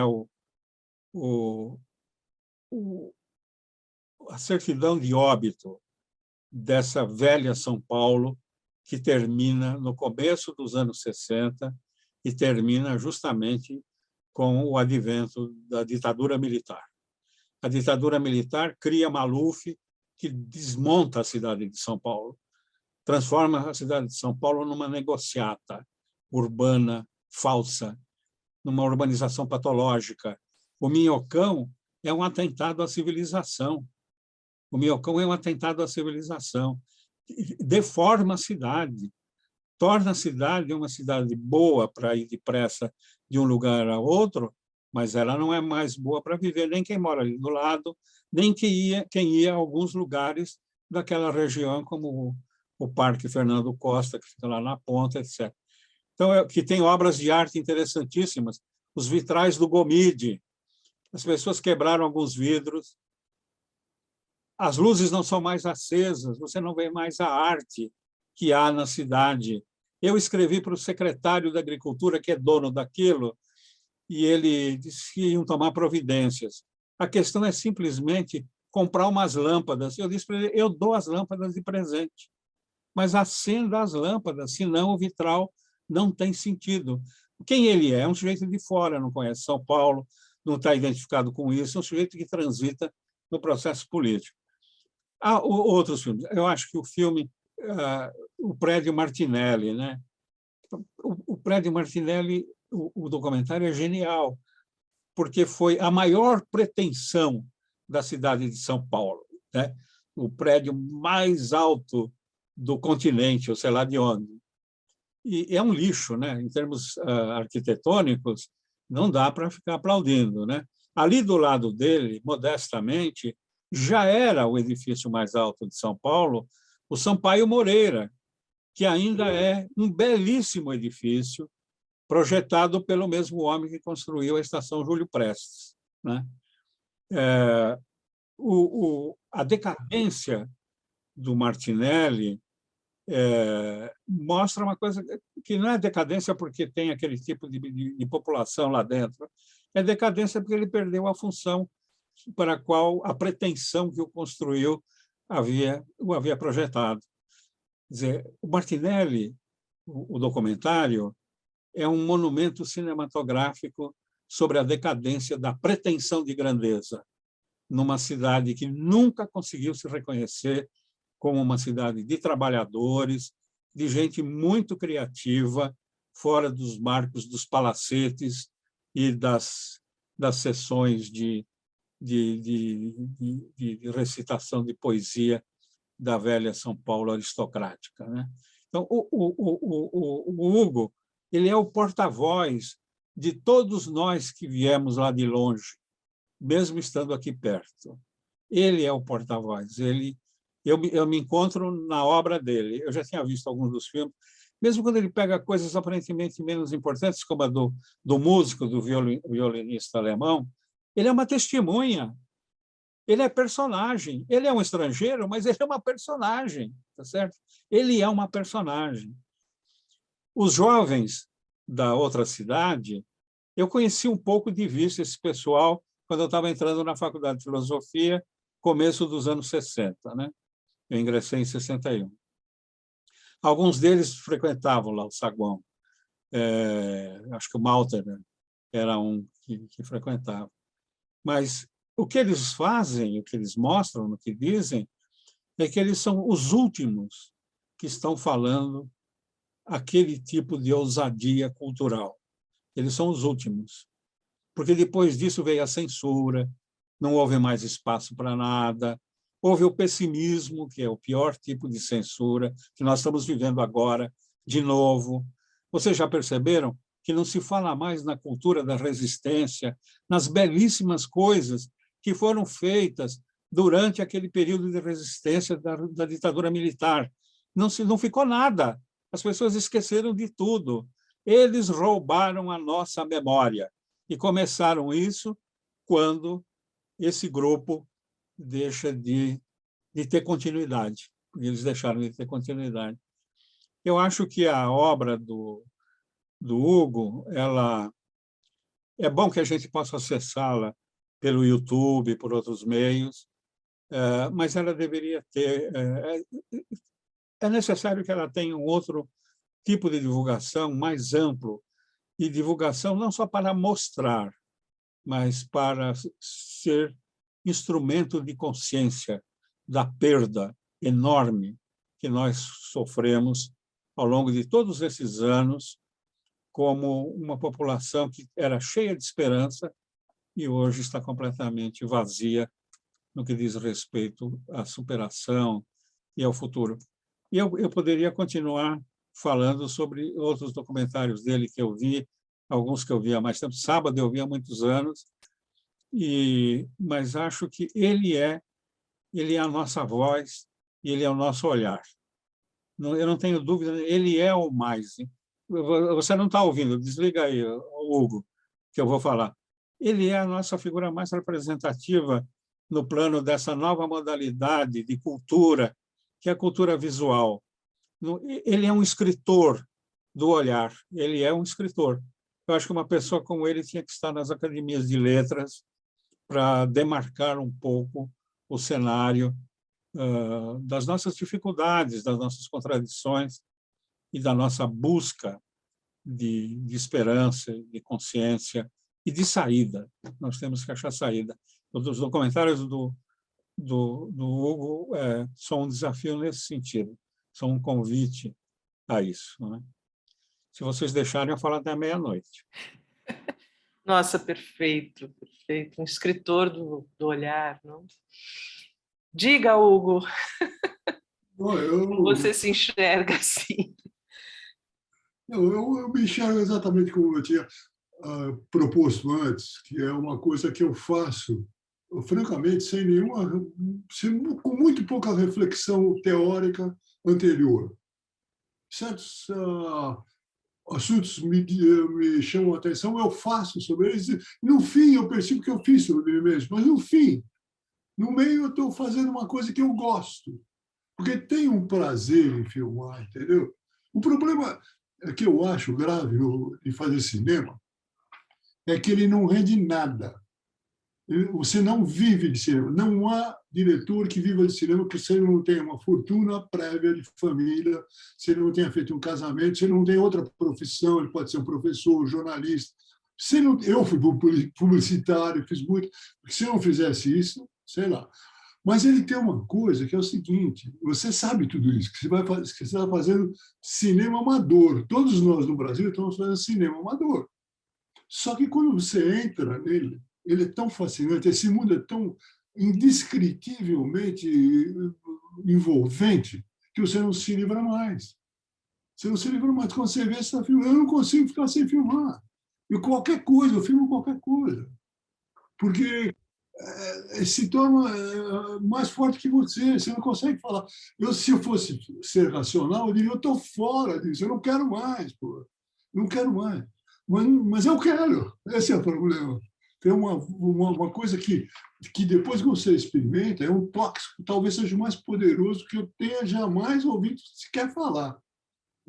a certidão de óbito dessa velha São Paulo, que termina no começo dos anos 60 e termina justamente com o advento da ditadura militar. A ditadura militar cria Maluf, que desmonta a cidade de São Paulo, transforma a cidade de São Paulo numa negociata urbana, falsa, numa urbanização patológica. O Minhocão é um atentado à civilização. O Minhocão é um atentado à civilização. Deforma a cidade, torna a cidade uma cidade boa para ir depressa de um lugar a outro, mas ela não é mais boa para viver, nem quem mora ali do lado, nem quem ia a alguns lugares daquela região, como o Parque Fernando Costa, que fica lá na ponta, etc. Então, que tem obras de arte interessantíssimas, os vitrais do Gomide. As pessoas quebraram alguns vidros, as luzes não são mais acesas, você não vê mais a arte que há na cidade. Eu escrevi para o secretário da Agricultura, que é dono daquilo, e ele disse que iam tomar providências. A questão é simplesmente comprar umas lâmpadas. Eu disse para ele, eu dou as lâmpadas de presente, mas acenda as lâmpadas, senão o vitral não tem sentido. Quem ele é? É um sujeito de fora, não conhece São Paulo, não está identificado com isso, é um sujeito que transita no processo político. Há outros filmes. Eu acho que o filme, o Prédio Martinelli, né? O Prédio Martinelli, o documentário é genial, porque foi a maior pretensão da cidade de São Paulo, né? O prédio mais alto do continente, ou sei lá de onde. E é um lixo, né? Em termos arquitetônicos, não dá para ficar aplaudindo, né? Ali do lado dele, modestamente, já era o edifício mais alto de São Paulo, o Sampaio Moreira, que ainda é um belíssimo edifício, projetado pelo mesmo homem que construiu a Estação Júlio Prestes, né? A decadência do Martinelli mostra uma coisa que não é decadência porque tem aquele tipo de população lá dentro, é decadência porque ele perdeu a função para a qual a pretensão que o construiu o havia projetado. Quer dizer, o Martinelli, o documentário, é um monumento cinematográfico sobre a decadência da pretensão de grandeza numa cidade que nunca conseguiu se reconhecer como uma cidade de trabalhadores, de gente muito criativa, fora dos marcos dos palacetes e das sessões de recitação de poesia da velha São Paulo aristocrática, né? Então, o Hugo, ele é o porta-voz de todos nós que viemos lá de longe, mesmo estando aqui perto. Ele é o porta-voz. Eu me encontro na obra dele. Eu já tinha visto alguns dos filmes, mesmo quando ele pega coisas aparentemente menos importantes, como a do músico, do violinista alemão, ele é uma testemunha, ele é personagem, ele é um estrangeiro, mas ele é uma personagem, tá certo? Ele é uma personagem. Os jovens da outra cidade, eu conheci um pouco de vista esse pessoal quando eu estava entrando na Faculdade de Filosofia, começo dos anos 60, né? Eu ingressei em 61. Alguns deles frequentavam lá o saguão. Acho que o Malter era um que frequentava. Mas o que eles fazem, o que eles mostram, o que dizem, é que eles são os últimos que estão falando aquele tipo de ousadia cultural. Eles são os últimos. Porque depois disso veio a censura, não houve mais espaço para nada. Houve o pessimismo, que é o pior tipo de censura, que nós estamos vivendo agora, de novo. Vocês já perceberam que não se fala mais na cultura da resistência, nas belíssimas coisas que foram feitas durante aquele período de resistência da ditadura militar. Não ficou nada. As pessoas esqueceram de tudo. Eles roubaram a nossa memória. E começaram isso quando esse grupo deixa de ter continuidade. Eles deixaram de ter continuidade. Eu acho que a obra do Hugo, é bom que a gente possa acessá-la pelo YouTube, por outros meios, mas ela deveria ter... É necessário que ela tenha um outro tipo de divulgação mais amplo, e divulgação não só para mostrar, mas para ser instrumento de consciência da perda enorme que nós sofremos ao longo de todos esses anos, como uma população que era cheia de esperança e hoje está completamente vazia no que diz respeito à superação e ao futuro. E eu poderia continuar falando sobre outros documentários dele que eu vi, alguns que eu vi há mais tempo. Sábado eu vi há muitos anos, mas acho que ele é a nossa voz e ele é o nosso olhar. Eu não tenho dúvida, ele é o mais. Você não está ouvindo, desliga aí, Hugo, que eu vou falar. Ele é a nossa figura mais representativa no plano dessa nova modalidade de cultura, que é a cultura visual. Ele é um escritor do olhar, ele é um escritor. Eu acho que uma pessoa como ele tinha que estar nas academias de letras para demarcar um pouco o cenário das nossas dificuldades, das nossas contradições e da nossa busca de esperança, de consciência e de saída. Nós temos que achar saída. Os documentários do Hugo são um desafio nesse sentido, são um convite a isso, não é? Se vocês deixarem, eu falo até meia-noite. Nossa, perfeito, perfeito. Um escritor do olhar, não? Diga, Hugo, como você se enxerga assim? Eu me enxergo exatamente como eu tinha proposto antes, que é uma coisa que eu faço, francamente, com muito pouca reflexão teórica anterior. Certos assuntos me chamam a atenção, eu faço sobre eles. No fim, eu percebo que eu fiz sobre mim mesmo, mas no fim, no meio, eu estou fazendo uma coisa que eu gosto, porque tem um prazer em filmar, entendeu? O problema que eu acho grave em fazer cinema é que ele não rende nada. Você não vive de cinema. Não há diretor que viva de cinema que você não tenha uma fortuna prévia de família, você não tenha feito um casamento, você não tem outra profissão, ele pode ser um professor, jornalista. Eu fui publicitário, fiz muito. Se eu não fizesse isso, sei lá. Mas ele tem uma coisa que é o seguinte, você sabe tudo isso, que você está fazendo cinema amador. Todos nós no Brasil estamos fazendo cinema amador. Só que quando você entra nele, ele é tão fascinante, esse mundo é tão indescritivelmente envolvente que você não se livra mais. Você não se livra mais. Quando você vê, você está filmando. Eu não consigo ficar sem filmar. Eu filmo qualquer coisa. Porque se torna mais forte que você não consegue falar. Se eu fosse ser racional, eu diria, eu estou fora disso, eu não quero mais, pô. Não quero mais. Mas eu quero, esse é o problema. Tem uma coisa que depois que você experimenta, é um tóxico, talvez seja o mais poderoso que eu tenha jamais ouvido sequer falar.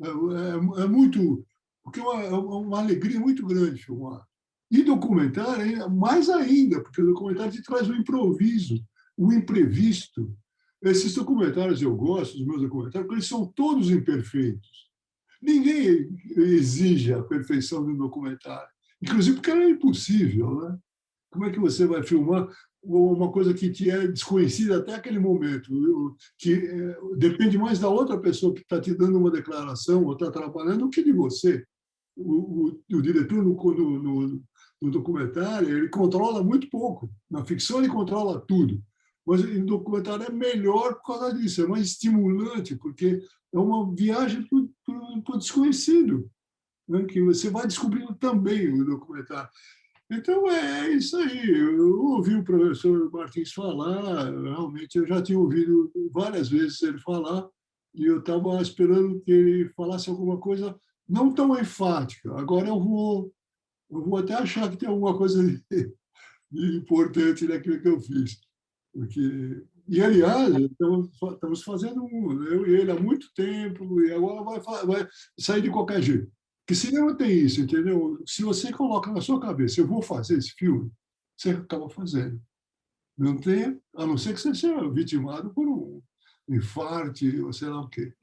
É muito... Porque é uma alegria muito grande filmar. E documentário, mais ainda, porque o documentário te traz o improviso, o imprevisto. Esses documentários eu gosto, os meus documentários, porque eles são todos imperfeitos. Ninguém exige a perfeição de um documentário, inclusive porque ela é impossível, né? Como é que você vai filmar uma coisa que te é desconhecida até aquele momento, que depende mais da outra pessoa que está te dando uma declaração ou está trabalhando do que de você? O diretor, no documentário, ele controla muito pouco. Na ficção, ele controla tudo. Mas no documentário é melhor por causa disso, é mais estimulante, porque é uma viagem para o desconhecido, né? Que você vai descobrindo também no documentário. Então, é isso aí. Eu ouvi o professor Martins falar, realmente eu já tinha ouvido várias vezes ele falar, e eu estava esperando que ele falasse alguma coisa não tão enfática. Agora eu vou até achar que tem alguma coisa de importante naquilo que eu fiz. Porque, e, aliás, estamos fazendo eu e ele há muito tempo, e agora vai sair de qualquer jeito. Porque cinema tem isso, entendeu? Se você coloca na sua cabeça, eu vou fazer esse filme, você acaba fazendo. Não tem, a não ser que você seja vitimado por um infarto, ou sei lá o quê.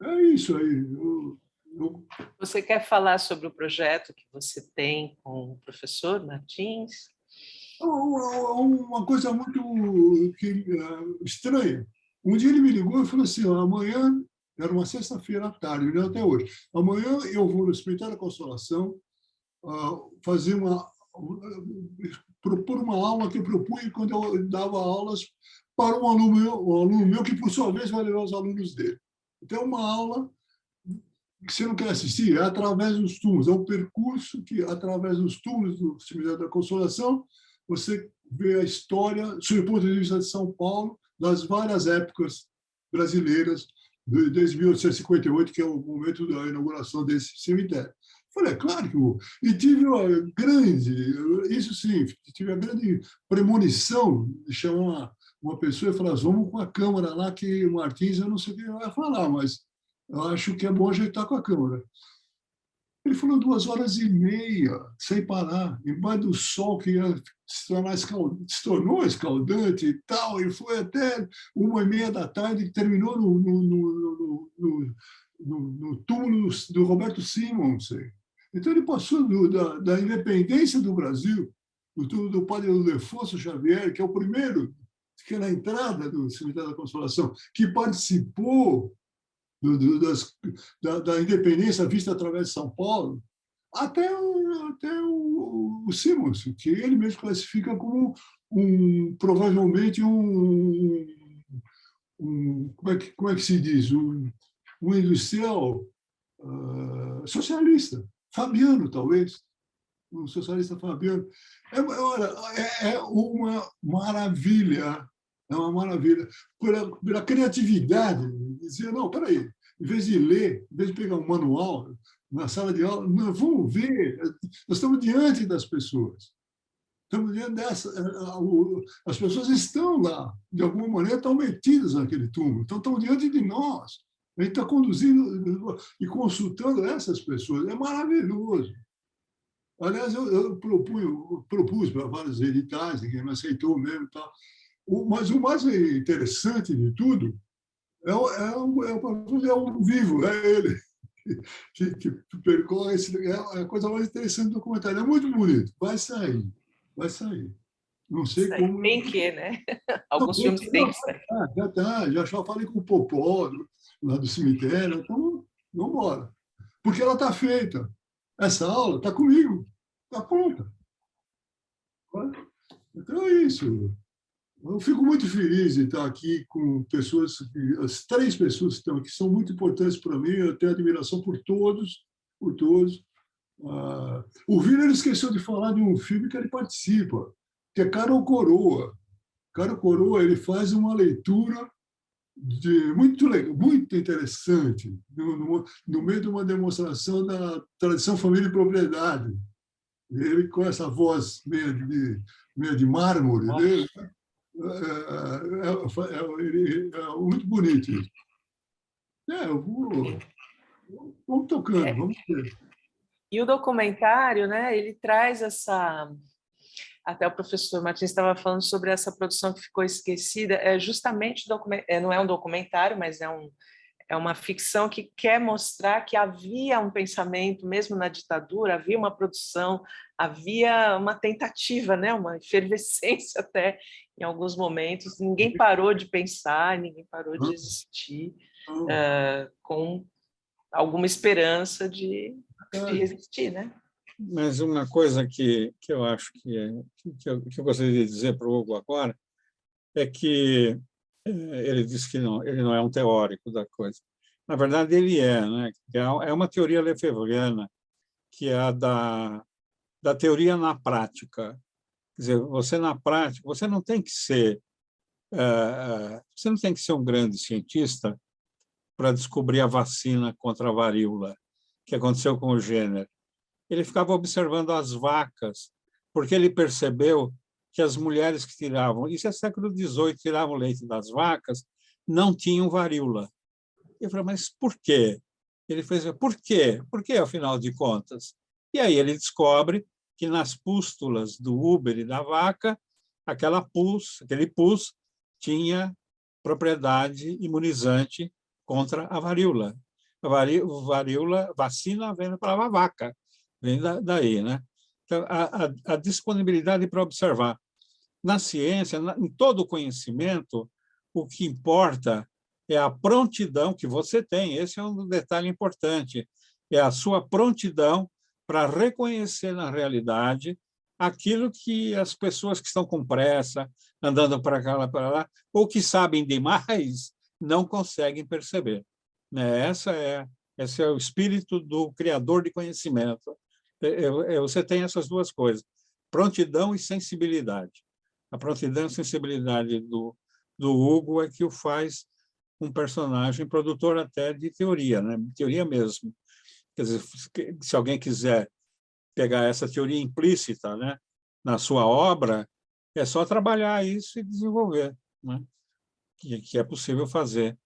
É isso aí. Você quer falar sobre o projeto que você tem com o professor Martins? Uma coisa muito estranha. Um dia ele me ligou e falou assim: amanhã, era uma sexta-feira à tarde, né, até hoje, amanhã eu vou no Hospital da Consolação fazer propor uma aula que eu propunha quando eu dava aulas para um aluno meu que, por sua vez, vai levar os alunos dele. Então, uma aula que você não quer assistir, é através dos túmulos, é um percurso que, através dos túmulos do Cemitério da Consolação, você vê a história, sob o ponto de vista de São Paulo, das várias épocas brasileiras, desde 1858, que é o momento da inauguração desse cemitério. Falei, é claro que vou. E tive tive a grande premonição de chamar uma pessoa e falar: vamos com a câmera lá, que o Martins, eu não sei o que ele vai falar, mas eu acho que é bom ajeitar com a câmera. Ele falou 2h30, sem parar, embaixo do sol que ia se tornou escaldante e tal, e foi até 1h30 da tarde, que terminou no túmulo do Roberto Simons. Então, ele passou da independência do Brasil, do túmulo do padre Ildefonso Xavier, que é o primeiro, que é na entrada do Cemitério da Consolação, que participou da independência vista através de São Paulo, até o Simons, que ele mesmo classifica como provavelmente como é que se diz? Um industrial socialista, fabiano, talvez, um socialista fabiano. É uma maravilha, pela criatividade. Dizia, não, peraí, em vez de ler, em vez de pegar um manual na sala de aula, nós vamos ver, nós estamos diante das pessoas. Estamos diante as pessoas estão lá, de alguma maneira estão metidas naquele túmulo, então estão diante de nós. A gente está conduzindo e consultando essas pessoas, é maravilhoso. Aliás, eu propus para vários editais, ninguém me aceitou mesmo. Tal. Mas o mais interessante de tudo é o vivo, é ele que percorre. É a coisa mais interessante do documentário. É muito bonito. Vai sair. Não sei como. Tem que, né? Alguns filmes têm que sair. Já falei com o Popó, lá do cemitério, então vamos embora. Porque ela está feita. Essa aula está comigo, está pronta. Então é isso. Eu fico muito feliz de estar aqui com pessoas, as 3 pessoas que estão aqui são muito importantes para mim, eu tenho admiração por todos. O Willer esqueceu de falar de um filme que ele participa, que é Cara ou Coroa. Cara ou Coroa, ele faz uma leitura muito legal, muito interessante, no meio de uma demonstração da tradição família e propriedade. Ele, com essa voz meio de mármore dele, é muito bonito isso. Vamos tocando, vamos ver. E o documentário, né, ele traz essa... Até o professor Martins estava falando sobre essa produção que ficou esquecida. É justamente não é um documentário, mas é uma ficção que quer mostrar que havia um pensamento, mesmo na ditadura, havia uma produção, havia uma tentativa, né, uma efervescência até em alguns momentos. Ninguém parou de pensar, ninguém parou de existir, com alguma esperança de resistir, né? Mas uma coisa que eu acho que eu gostaria de dizer para o Hugo agora é que ele disse que não, ele não é um teórico da coisa. Na verdade, ele né? É uma teoria lefebvriana, que é a da teoria na prática. Quer dizer, você na prática, você não tem que ser um grande cientista para descobrir a vacina contra a varíola, que aconteceu com o Jenner. Ele ficava observando as vacas, porque ele percebeu que as mulheres que tiravam, isso é século XVIII, tiravam leite das vacas, não tinham varíola. Eu falei, mas por quê? Ele fez, por quê? Por quê, afinal de contas? E aí ele descobre que nas pústulas do úbere da vaca, aquele pus tinha propriedade imunizante contra a varíola. A varíola, vacina vem para a vaca, vem daí, né? Então, a disponibilidade para observar. Na ciência, em todo o conhecimento, o que importa é a prontidão que você tem. Esse é um detalhe importante. É a sua prontidão para reconhecer na realidade aquilo que as pessoas que estão com pressa, andando para cá, para lá, ou que sabem demais, não conseguem perceber. Esse é o espírito do criador de conhecimento. Você tem essas duas coisas, prontidão e sensibilidade. A prontidão e sensibilidade do Hugo é que o faz um personagem produtor até de teoria, né? Teoria mesmo. Quer dizer, se alguém quiser pegar essa teoria implícita, né, na sua obra, é só trabalhar isso e desenvolver, né? Que é possível fazer.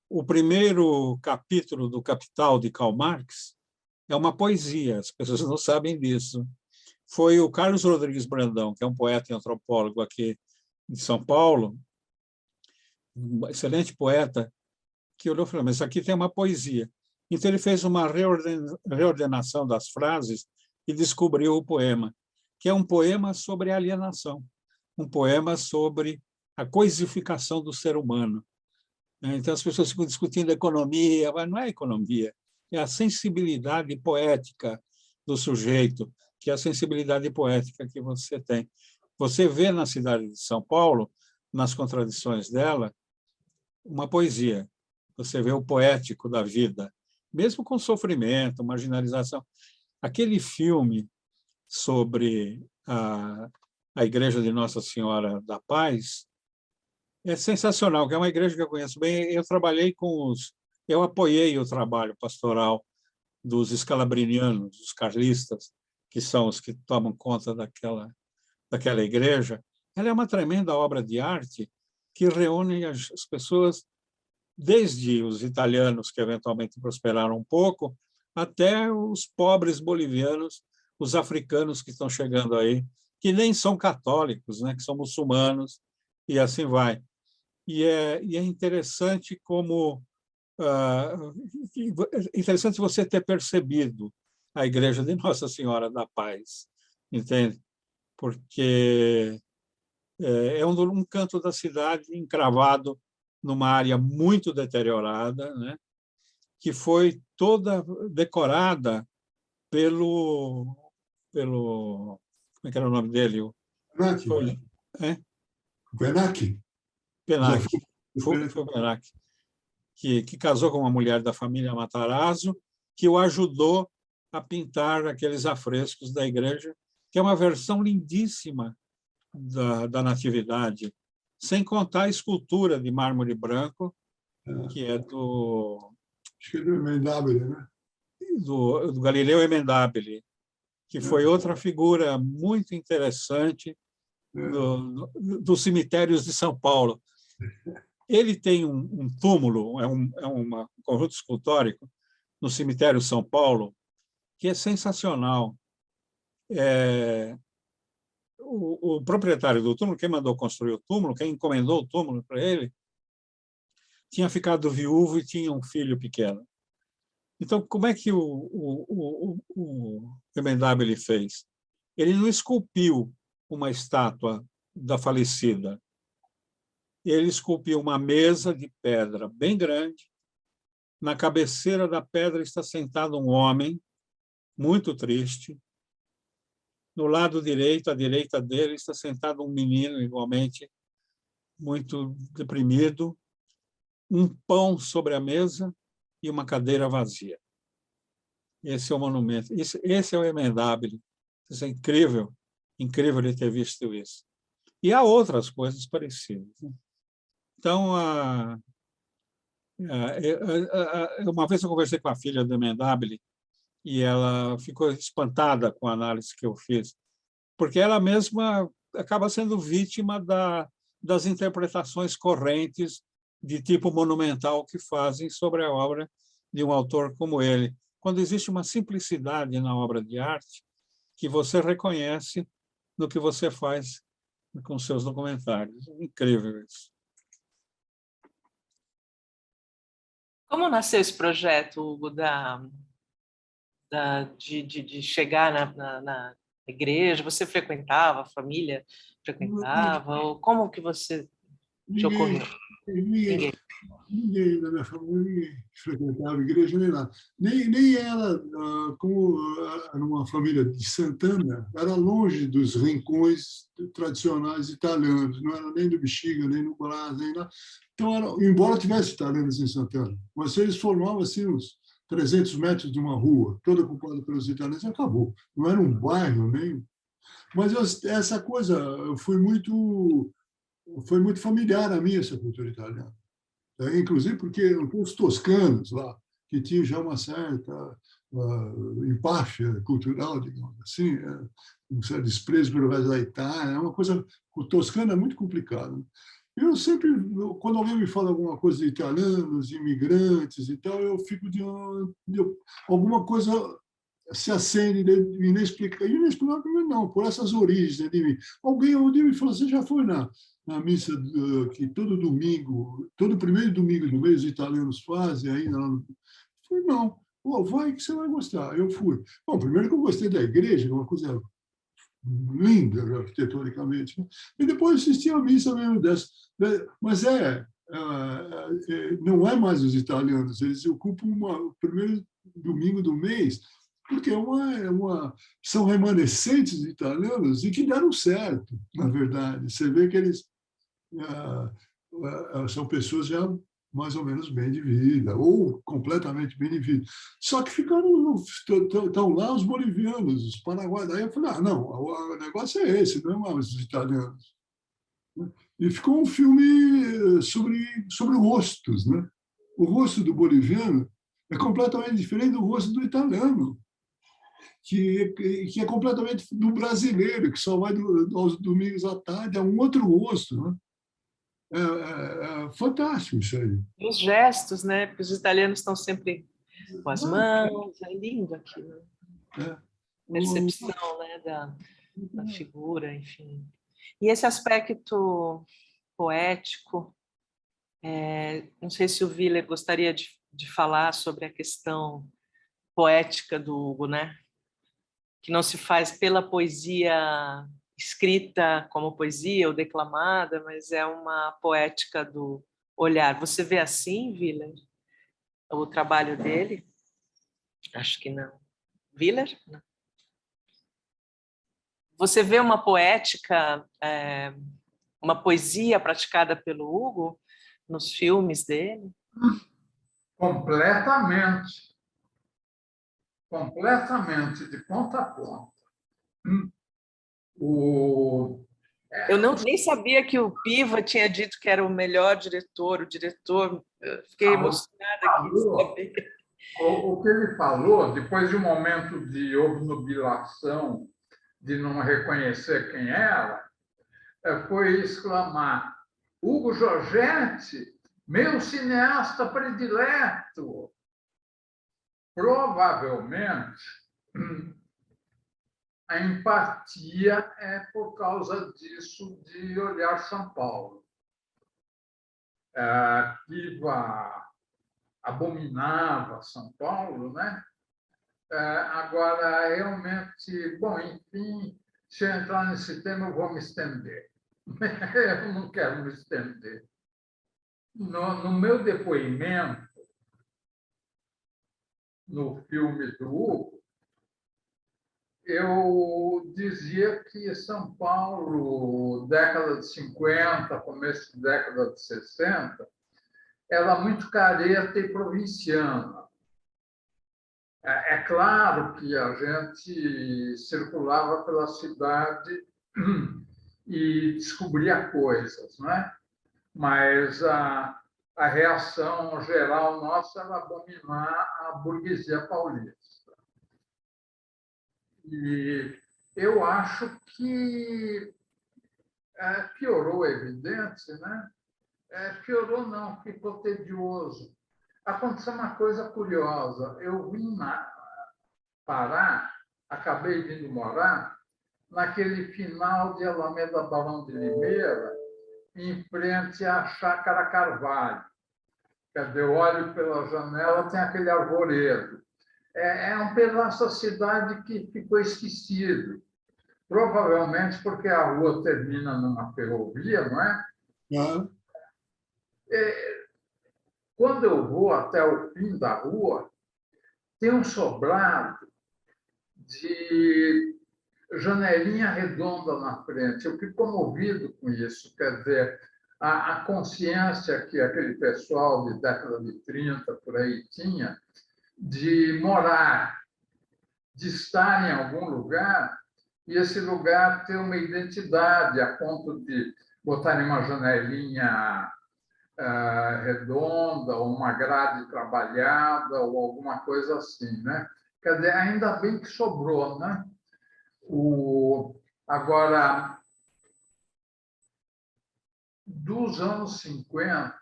O primeiro capítulo do Capital, de Karl Marx, é uma poesia, as pessoas não sabem disso. Foi o Carlos Rodrigues Brandão, que é um poeta e antropólogo aqui de São Paulo, um excelente poeta, que olhou e falou, mas isso aqui tem uma poesia. Então, ele fez uma reordenação das frases e descobriu o poema, que é um poema sobre alienação, um poema sobre a coisificação do ser humano. Então, as pessoas ficam discutindo economia, mas não é economia, é a sensibilidade poética do sujeito, que é a sensibilidade poética que você tem. Você vê na cidade de São Paulo, nas contradições dela, uma poesia. Você vê o poético da vida, mesmo com sofrimento, marginalização. Aquele filme sobre a Igreja de Nossa Senhora da Paz é sensacional, que é uma igreja que eu conheço bem. Eu apoiei o trabalho pastoral dos escalabrinianos, os carlistas, que são os que tomam conta daquela igreja. Ela é uma tremenda obra de arte que reúne as pessoas, desde os italianos, que eventualmente prosperaram um pouco, até os pobres bolivianos, os africanos que estão chegando aí, que nem são católicos, né, que são muçulmanos, e assim vai. E é interessante como interessante você ter percebido a Igreja de Nossa Senhora da Paz, entende? Porque é um canto da cidade encravado numa área muito deteriorada, né? Que foi toda decorada pelo como é que era o nome dele? Penac. Penac. Foi o Penac, que casou com uma mulher da família Matarazzo, que o ajudou a pintar aqueles afrescos da igreja, que é uma versão lindíssima da Natividade, sem contar a escultura de mármore branco, que é do... Acho que é do Emendabile, né? Do Galileu Emendabile, que foi outra figura muito interessante dos cemitérios de São Paulo. Ele tem um túmulo, um conjunto escultórico no cemitério São Paulo, que é sensacional. O proprietário do túmulo, quem mandou construir o túmulo, quem encomendou o túmulo para ele, tinha ficado viúvo e tinha um filho pequeno. Então, como é que o Emendabile fez? Ele não esculpiu uma estátua da falecida. Ele esculpiu uma mesa de pedra bem grande. Na cabeceira da pedra está sentado um homem muito triste, No lado direito, à direita dele, está sentado um menino igualmente muito deprimido, um pão sobre a mesa e uma cadeira vazia. Esse é o monumento. Esse é o Emendabile. Isso é incrível, incrível de ter visto isso. E há outras coisas parecidas. Então, uma vez eu conversei com a filha do Emendabile e ela ficou espantada com a análise que eu fiz, porque ela mesma acaba sendo vítima das interpretações correntes de tipo monumental que fazem sobre a obra de um autor como ele, quando existe uma simplicidade na obra de arte que você reconhece no que você faz com seus documentários. Incrível isso. Como nasceu esse projeto, Hugo, de chegar na igreja? Você frequentava, a família frequentava? Ou como que você te ocorreu? Ninguém da minha família, ninguém frequentava a igreja nem nada. Nem era, como era uma família de Santana, era longe dos rincões tradicionais italianos, não era nem do Bexiga, nem no Brás, nem nada. Então, embora tivesse italianos em Santana, mas eles formavam assim uns 300 metros de uma rua, toda ocupada pelos italianos, e acabou. Não era um bairro, nem... Mas essa coisa foi muito familiar a mim, essa cultura italiana. Inclusive porque os toscanos lá, que tinham já uma certa empáfia cultural, digamos assim, um certo desprezo pelo resto da Itália, é uma coisa... O toscano é muito complicado. Eu sempre, quando alguém me fala alguma coisa de italianos, imigrantes e tal, eu fico alguma coisa se acende inexplicável, não, por essas origens de mim. Alguém um dia me falou: você já foi na missa que todo domingo, todo primeiro domingo do mês os italianos fazem aí? Eu falei: não. Pô, vai que você vai gostar. Eu fui. Bom, primeiro que eu gostei da igreja, que é uma coisa linda arquitetonicamente, né? E depois assisti a missa mesmo dessa. Mas não é mais os italianos, eles ocupam o primeiro domingo do mês, porque são remanescentes italianos e que deram certo, na verdade. Você vê que eles são pessoas já mais ou menos bem de vida, ou completamente bem de vida. Só que estão lá os bolivianos, os paraguaios. Aí eu falei: não, o negócio é esse, não é mais os italianos. E ficou um filme sobre rostos, né? O rosto do boliviano é completamente diferente do rosto do italiano, que é completamente do brasileiro, que só vai aos domingos à tarde, é um outro rosto, né? É fantástico isso aí. Os gestos, né? Porque os italianos estão sempre com as mãos, é lindo aquilo. Percepção, né, da figura, enfim. E esse aspecto poético, não sei se o Willer gostaria de falar sobre a questão poética do Hugo, né? Que não se faz pela poesia escrita como poesia ou declamada, mas é uma poética do olhar. Você vê assim, Willer, o trabalho dele? Acho que não. Willer? Não. Você vê uma poética, uma poesia praticada pelo Hugo nos filmes dele? Completamente. Completamente, de ponta a ponta. Eu nem sabia que o Piva tinha dito que era o melhor diretor, eu fiquei emocionada aqui. O que ele falou, depois de um momento de obnubilação, de não reconhecer quem era, foi exclamar: Hugo Giorgetti, meu cineasta predileto. Provavelmente, a empatia é por causa disso, de olhar São Paulo. Piva abominava São Paulo, né? Agora, realmente, bom, enfim, se eu entrar nesse tema, eu vou me estender. Eu não quero me estender. No meu depoimento, no filme do Hugo, eu dizia que São Paulo, década de 50, começo da década de 60, era muito careta e provinciana. É claro que a gente circulava pela cidade e descobria coisas, né? Mas a reação geral nossa era abominar a burguesia paulista. E eu acho que piorou, é evidente, né? Piorou não, ficou tedioso. Aconteceu uma coisa curiosa. Eu vim parar, acabei vindo morar naquele final de Alameda Barão de Limeira, em frente à Chácara Carvalho. Quer dizer, eu olho pela janela, tem aquele arvoredo. É um pedaço da cidade que ficou esquecido. Provavelmente porque a rua termina numa ferrovia, não é? Quando eu vou até o fim da rua, tem um sobrado de janelinha redonda na frente. Eu fico comovido com isso. Quer dizer, a consciência que aquele pessoal de década de 30 por aí tinha de morar, de estar em algum lugar e esse lugar ter uma identidade a ponto de botar em uma janelinha redonda, ou uma grade trabalhada, ou alguma coisa assim, né? Quer dizer, ainda bem que sobrou, né? Agora, dos anos 50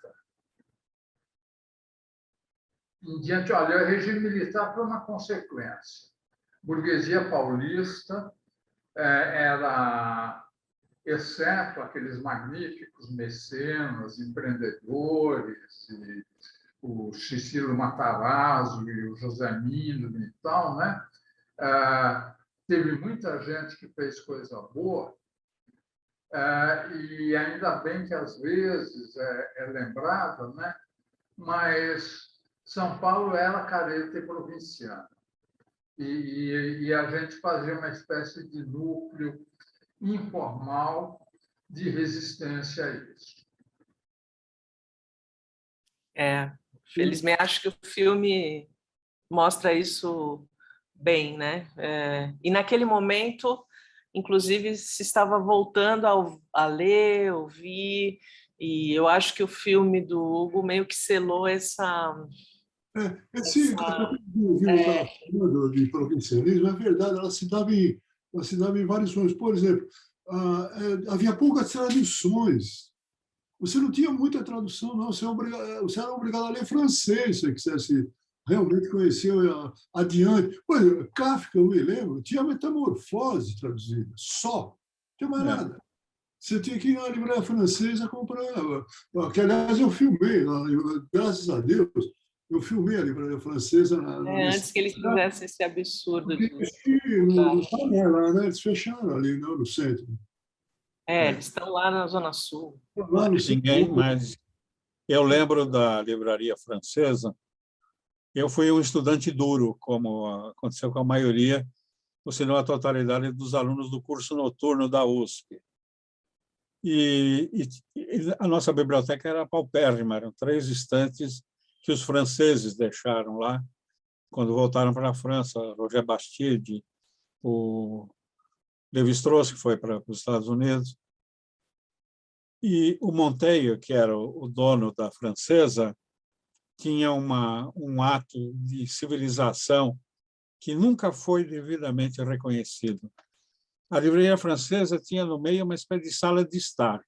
em diante, olha, o regime militar foi uma consequência. Burguesia paulista era, exceto aqueles magníficos mecenas, empreendedores, e o Cicilo Matarazzo e o José Mino e tal, né? Teve muita gente que fez coisa boa, e ainda bem que às vezes é lembrada, né? Mas São Paulo era careta e provinciana. E a gente fazia uma espécie de núcleo informal de resistência a isso. Felizmente, acho que o filme mostra isso bem, né? E naquele momento, inclusive, se estava voltando a ler, ouvir, e eu acho que o filme do Hugo meio que selou essa... Esse de provincialismo é verdade, ela se dava em vários sonhos. Por exemplo, havia poucas traduções. Você não tinha muita tradução, não. Você era obrigado a ler francês se quisesse realmente conhecer adiante. Por exemplo, Kafka, eu me lembro, tinha Metamorfose traduzida, só. Não tinha mais nada. Você tinha que ir na livraria francesa comprar. Que, aliás, eu filmei, graças a Deus, eu filmei a livraria francesa. Antes que eles fizessem esse absurdo. Eles fecharam ali no centro. Eles estão lá na Zona Sul. Ninguém mais. Eu lembro da livraria francesa. Eu fui um estudante duro, como aconteceu com a maioria, ou se não a totalidade dos alunos do curso noturno da USP. E a nossa biblioteca era paupérrima, eram 3 estantes que os franceses deixaram lá quando voltaram para a França. Roger Bastide, o Lévi-Strauss, que foi para os Estados Unidos, e o Monteil, que era o dono da francesa, tinha um ato de civilização que nunca foi devidamente reconhecido. A livraria francesa tinha no meio uma espécie de sala de estar,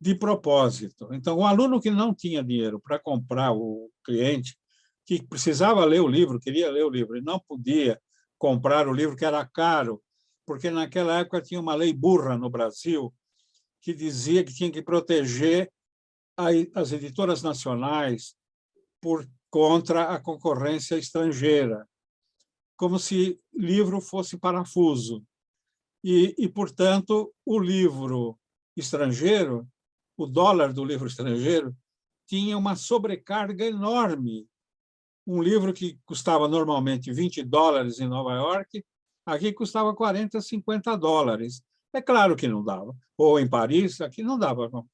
de propósito. Então, o aluno que não tinha dinheiro para comprar, o cliente que precisava ler o livro, queria ler o livro, e não podia comprar o livro, que era caro, porque naquela época tinha uma lei burra no Brasil que dizia que tinha que proteger as editoras nacionais contra a concorrência estrangeira, como se livro fosse parafuso. E, portanto, o livro estrangeiro, o dólar do livro estrangeiro, tinha uma sobrecarga enorme. Um livro que custava normalmente $20 em Nova York Aqui custava 40, 50 dólares. É claro que não dava. Ou em Paris, aqui não dava. Não.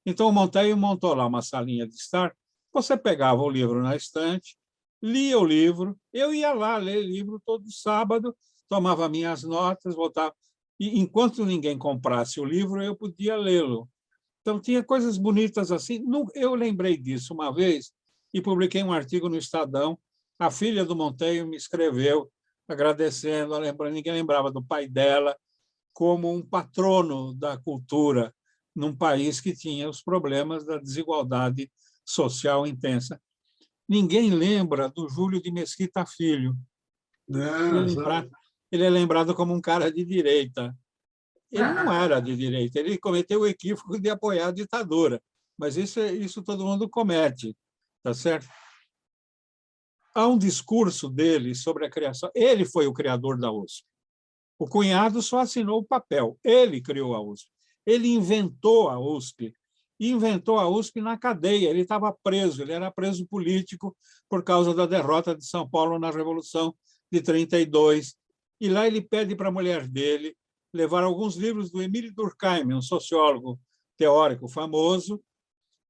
Então, o Monteiro montou lá uma salinha de estar. Você pegava o livro na estante, lia o livro, eu ia lá ler livro todo sábado, tomava minhas notas, voltava. E, enquanto ninguém comprasse o livro, eu podia lê-lo. Então, tinha coisas bonitas assim. Eu lembrei disso uma vez e publiquei um artigo no Estadão. A filha do Monteiro me escreveu agradecendo, lembrando, ninguém lembrava do pai dela como um patrono da cultura num país que tinha os problemas da desigualdade social intensa. Ninguém lembra do Júlio de Mesquita Filho. Ele é lembrado como um cara de direita. Ele não era de direita, ele cometeu o equívoco de apoiar a ditadura, mas isso todo mundo comete, tá certo? Há um discurso dele sobre a criação. Ele foi o criador da USP. O cunhado só assinou o papel. Ele criou a USP. Ele inventou a USP. E inventou a USP na cadeia. Ele estava preso. Ele era preso político por causa da derrota de São Paulo na Revolução de 32. E lá ele pede para a mulher dele levar alguns livros do Emile Durkheim, um sociólogo teórico famoso.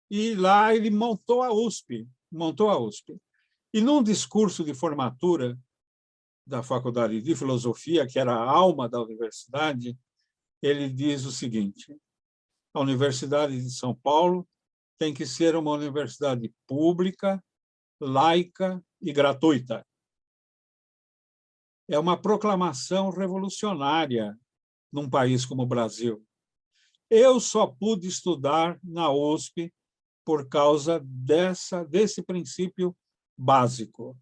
E lá ele montou a USP. Montou a USP. E num discurso de formatura da Faculdade de Filosofia, que era a alma da universidade, ele diz o seguinte: a Universidade de São Paulo tem que ser uma universidade pública, laica e gratuita. É uma proclamação revolucionária num país como o Brasil. Eu só pude estudar na USP por causa desse princípio básico.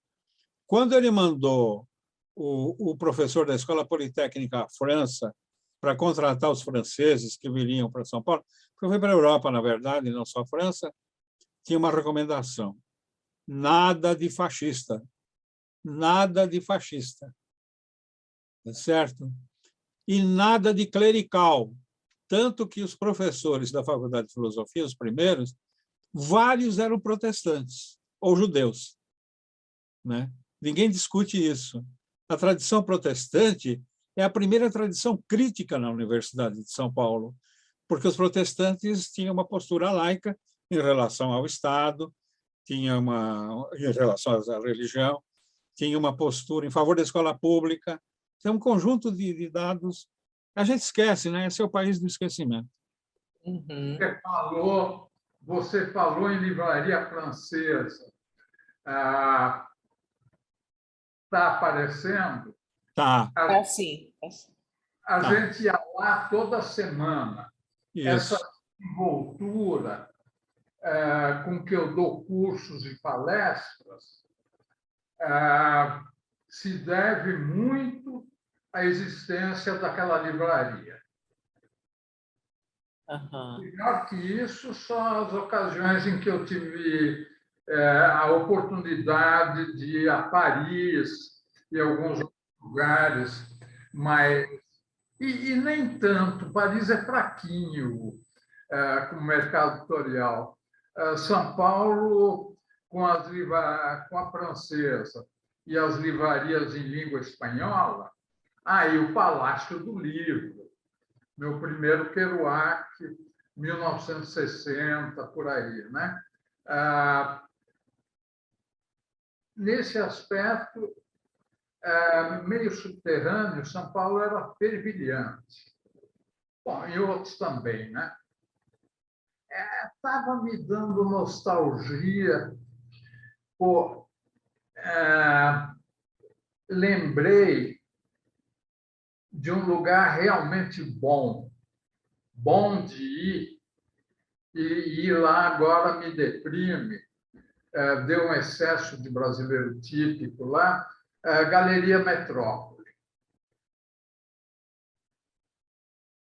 Quando ele mandou o professor da Escola Politécnica à França para contratar os franceses que viriam para São Paulo, porque foi para a Europa, na verdade, não só a França, tinha uma recomendação: nada de fascista. Nada de fascista. Certo? E nada de clerical. Tanto que os professores da Faculdade de Filosofia, os primeiros, vários eram protestantes ou judeus. Né? Ninguém discute isso. A tradição protestante é a primeira tradição crítica na Universidade de São Paulo, porque os protestantes tinham uma postura laica em relação ao Estado, em relação à religião, tinha uma postura em favor da escola pública. Tem um conjunto de dados. A gente esquece, né? Esse é o país do esquecimento. Uhum. Você falou em livraria francesa. Está aparecendo? Tá. Sim. A gente ia lá toda semana. Isso. Essa envoltura com que eu dou cursos e palestras se deve muito à existência daquela livraria. Melhor que isso, são as ocasiões em que eu tive a oportunidade de ir a Paris e alguns outros lugares, mas e nem tanto. Paris é fraquinho como mercado editorial. São Paulo, com a francesa e as livrarias em língua espanhola, aí o Palácio do Livro, meu primeiro Kerouac, 1960, por aí, né? Nesse aspecto, meio subterrâneo, São Paulo era fervilhante. Bom, e outros também, né? Estava me dando nostalgia. Lembrei de um lugar realmente bom de ir, e ir lá agora me deprime. Deu um excesso de brasileiro típico lá, Galeria Metrópole.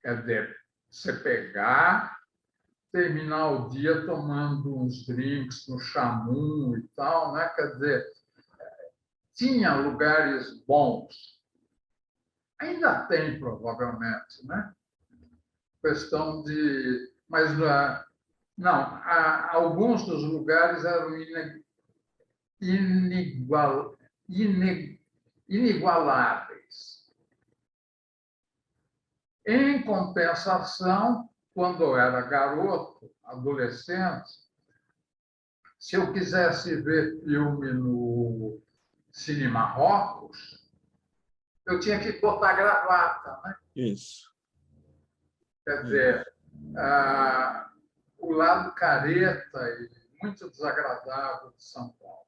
Quer dizer, você pegar, terminar o dia tomando uns drinks no Chamun e tal, né? Quer dizer, tinha lugares bons. Ainda tem, provavelmente, né? Questão de... Mas, não, alguns dos lugares eram inigualáveis. Em compensação, quando eu era garoto, adolescente, se eu quisesse ver filme no Cine Marrocos, eu tinha que botar gravata, né? Isso. Quer dizer, o lado careta e muito desagradável de São Paulo.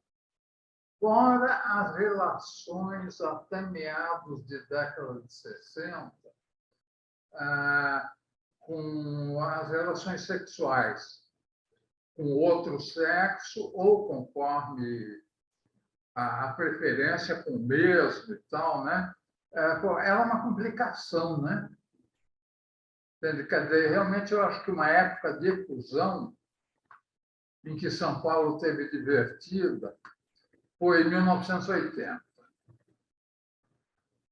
Fora as relações até meados de década de 60, com as relações sexuais com outro sexo ou conforme a preferência com o mesmo e tal, né? Ela é uma complicação, né? Entende? Quer dizer, realmente eu acho que uma época de efusão em que São Paulo teve divertida foi em 1980.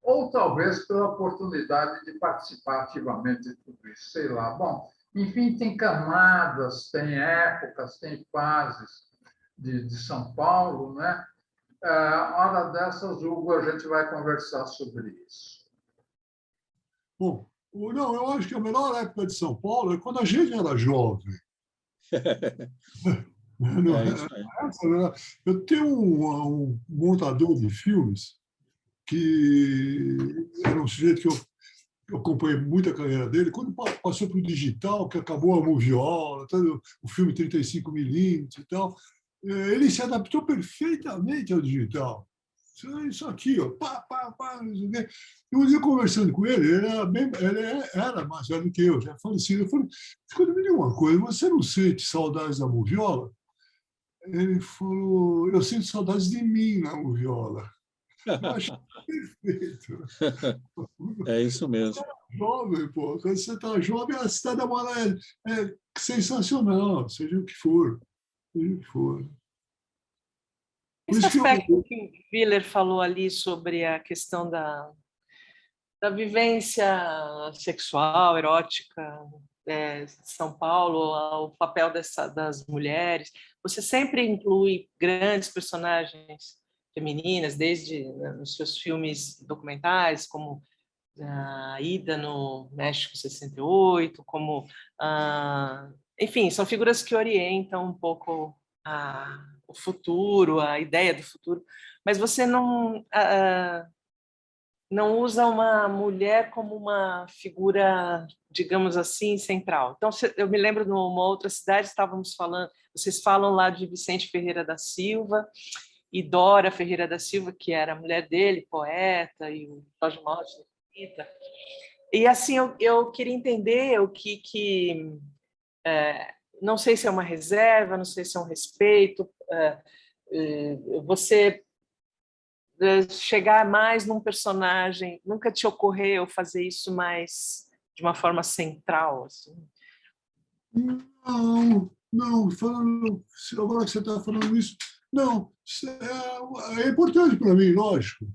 Ou talvez pela oportunidade de participar ativamente de tudo isso, sei lá. Bom, enfim, tem camadas, tem épocas, tem fases de São Paulo, né? Hora dessas, Hugo, a gente vai conversar sobre isso. Bom, não, eu acho que a melhor época de São Paulo é quando a gente era jovem. É isso aí. Eu tenho um montador de filmes que era um sujeito que eu acompanhei muito a carreira dele. Quando passou para o digital, que acabou a moviola, o filme 35mm e tal, ele se adaptou perfeitamente ao digital. Isso aqui, ó, pá, pá, pá. E um dia, conversando com ele, ele era mais velho que eu, já falecido. Eu falei, escuta, me diga uma coisa, você não sente saudades da moviola? Ele falou, eu sinto saudades de mim na moviola. Eu acho perfeito. É isso mesmo. Jovem, pô. Quando você está jovem, a cidade da bola é sensacional, seja o que for. Seja o que for. Por Esse isso que aspecto que o Willer falou ali sobre a questão da vivência sexual, erótica de São Paulo, o papel das mulheres, você sempre inclui grandes personagens femininas, desde nos seus filmes documentais, como a Ida no México 68, como, enfim, são figuras que orientam um pouco o futuro, a ideia do futuro, mas você não usa uma mulher como uma figura, digamos assim, central. Então, eu me lembro numa outra cidade, estávamos falando, vocês falam lá de Vicente Ferreira da Silva e Dora Ferreira da Silva, que era a mulher dele, poeta, e o Jorge Morte, e assim, eu queria entender o que não sei se é uma reserva, não sei se é um respeito, você chegar mais num personagem, nunca te ocorreu fazer isso mais de uma forma central? Assim? Não, agora que você está falando isso, não, é importante para mim, lógico.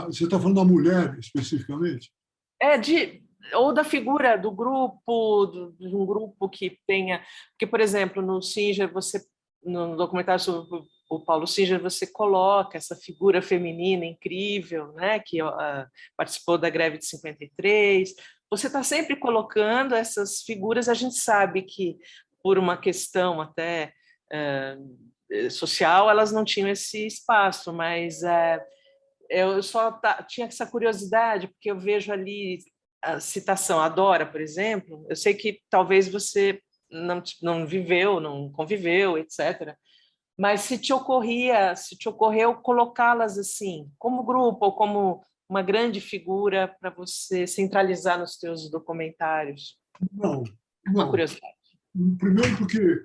Você está falando da mulher, especificamente? Ou da figura do grupo, de um grupo que tenha... Porque, por exemplo, no Singer, no documentário sobre o Paulo Singer, você coloca essa figura feminina incrível, né, que participou da greve de 53. Você está sempre colocando essas figuras. A gente sabe que, por uma questão até social, elas não tinham esse espaço, mas eu só tinha essa curiosidade, porque eu vejo ali a citação a Dora, por exemplo. Eu sei que talvez você não viveu, não conviveu, etc., mas se te ocorreu colocá-las assim, como grupo ou como uma grande figura para você centralizar nos teus documentários? Não. Uma curiosidade. Primeiro porque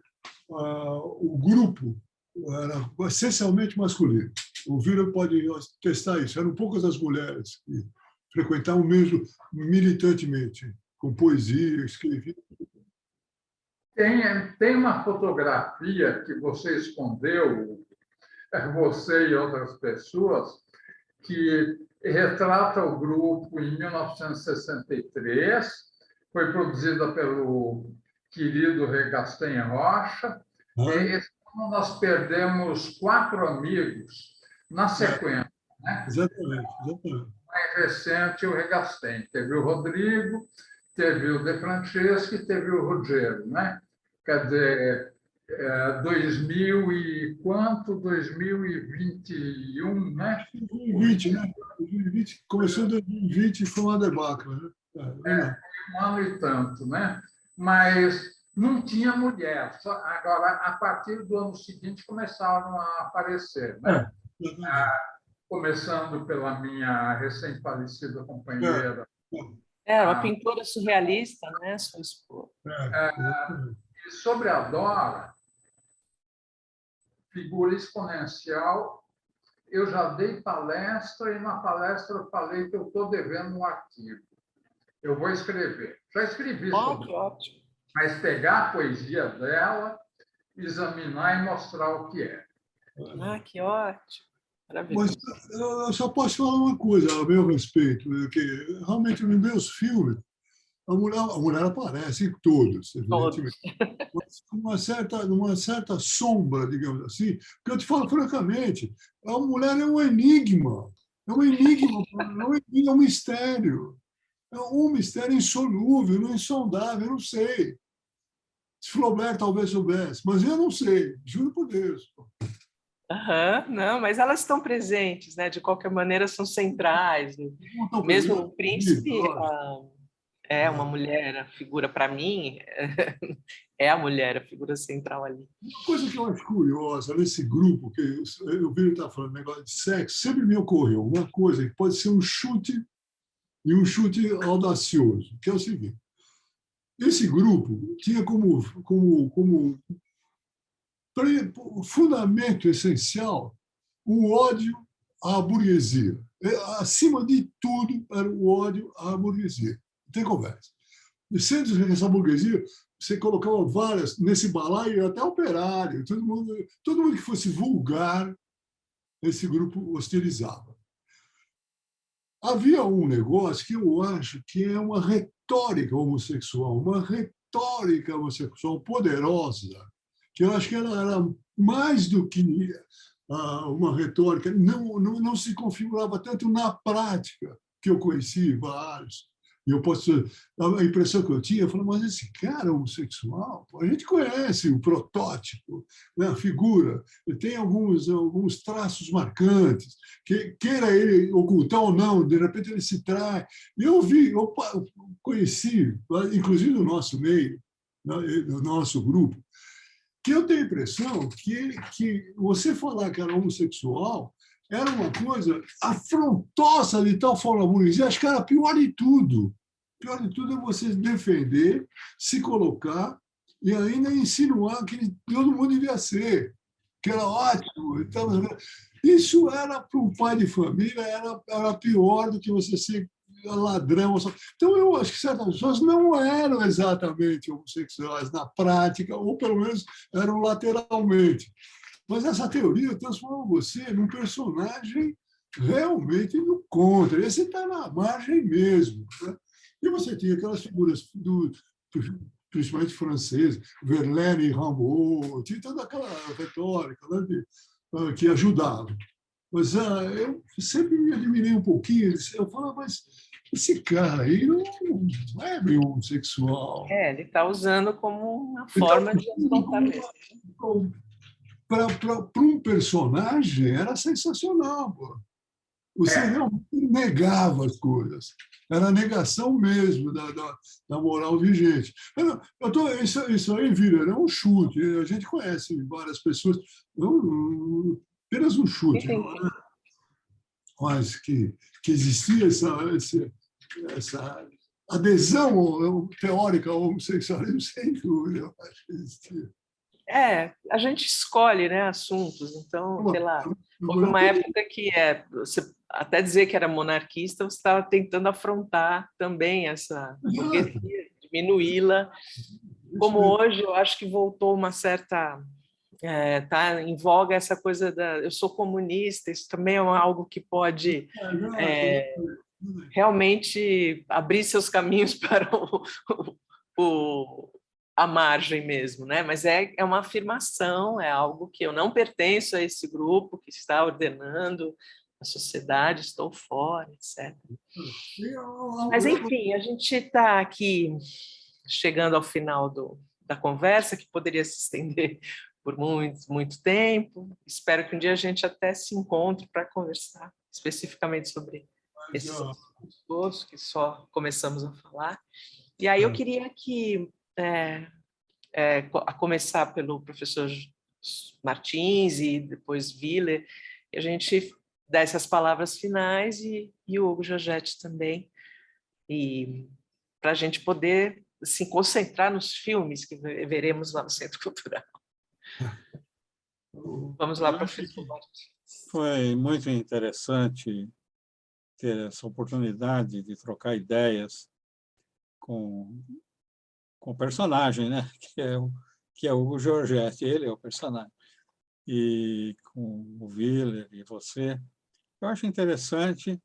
o grupo era essencialmente masculino. O Vila pode testar isso. Eram poucas as mulheres que frequentavam mesmo militantemente, com poesia, escreviam. Tem uma fotografia que você escondeu, você e outras pessoas, que retrata o grupo em 1963, foi produzida pelo querido Regasten Rocha. Esse ano nós perdemos 4 amigos na sequência. Né? Exatamente. mais recente o Regasten. Teve o Rodrigo, teve o De Franceschi e teve o Rogério, né? Quer dizer, 2000 e quanto? 2021, né? 2020, né? 2020, começou em 2020 e foi uma debacle, né? Um ano e tanto, né? Mas não tinha mulher. Agora, a partir do ano seguinte, começaram a aparecer, né? Começando pela minha recém-falecida companheira. Uma pintora surrealista, né, sua esposa. E sobre a Dora, figura exponencial, eu já dei palestra e na palestra eu falei que eu estou devendo um artigo. Eu vou escrever. Já escrevi sobre que ótimo. mas pegar a poesia dela, examinar e mostrar o que é. Que ótimo. Maravilhoso. Mas eu só posso falar uma coisa a meu respeito, que realmente nos meus filmes a mulher aparece em todos, evidentemente. Mas uma certa sombra, digamos assim, porque eu te falo francamente, a mulher é um enigma. É um enigma, é um mistério. É um mistério insolúvel, insondável, eu não sei. Se Flaubert talvez soubesse, mas eu não sei, juro por Deus. Não, mas elas estão presentes, né? De qualquer maneira, são centrais. Mesmo o príncipe é uma mulher, a figura, para mim, é a mulher, a figura central ali. Uma coisa que eu acho curiosa nesse grupo, que eu vi ele estar falando negócio de sexo, sempre me ocorreu uma coisa que pode ser um chute, e um chute audacioso, que é o seguinte: esse grupo tinha como fundamento essencial o ódio à burguesia. Acima de tudo, era o ódio à burguesia. Não tem conversa. E sendo essa burguesia, você colocava várias, nesse balaio, até operário, todo mundo que fosse vulgar, esse grupo hostilizava. Havia um negócio que eu acho que é uma retórica homossexual poderosa, que eu acho que ela era mais do que uma retórica, não se configurava tanto na prática, que eu conheci vários. E a impressão que eu tinha, eu falei, mas esse cara é homossexual? A gente conhece o protótipo, né, a figura, ele tem alguns traços marcantes, que queira ele ocultar ou não, de repente ele se trai. E eu conheci, inclusive no nosso meio, no nosso grupo, que eu tenho a impressão que você falar que era homossexual era uma coisa afrontosa de tal forma burguesia, acho que era pior de tudo. Pior de tudo é você defender, se colocar e ainda insinuar que todo mundo devia ser, que era ótimo. Então, isso era para um pai de família, era pior do que você ser ladrão. Então, eu acho que certas pessoas não eram exatamente homossexuais na prática, ou pelo menos eram lateralmente. Mas essa teoria transforma você num personagem realmente no contra. Esse está na margem mesmo. Né? E você tinha aquelas figuras, principalmente francesas, Verlaine e Rimbaud, tinha toda aquela retórica, né, que ajudava. Mas eu sempre me admirei um pouquinho. Eu falava, mas esse cara aí não é bem homossexual. Ele está usando como uma forma de afrontar mesmo. Para um personagem, era sensacional. Pô. Você realmente negava as coisas. Era a negação mesmo da moral vigente. Isso aí, Vira, é um chute. A gente conhece várias pessoas. Apenas um chute. Não é? Mas que existia essa adesão teórica ao homossexualismo, sem dúvida, eu acho que existia. A gente escolhe, né, assuntos. Então, sei lá, houve uma época que você até dizer que era monarquista, você estava tentando afrontar também essa burguesia, diminuí-la. Como hoje, eu acho que voltou uma certa... Tá em voga essa coisa eu sou comunista, isso também é algo que pode realmente abrir seus caminhos para a margem mesmo, né? Mas é uma afirmação, é algo que eu não pertenço a esse grupo que está ordenando, a sociedade, estou fora, etc. Mas, enfim, a gente está aqui chegando ao final da conversa, que poderia se estender por muito tempo. Espero que um dia a gente até se encontre para conversar especificamente sobre esses assuntos todos, que só começamos a falar. E aí eu queria que, a começar pelo professor Martins e depois Willer, a gente desse as palavras finais e o Hugo Georgette também, e para a gente poder se concentrar nos filmes que veremos lá no Centro Cultural. Vamos lá, professor Martins. Foi muito interessante ter essa oportunidade de trocar ideias com o personagem, né? que é o Hugo Georgette, ele é o personagem, e com o Willer e você. Eu acho interessante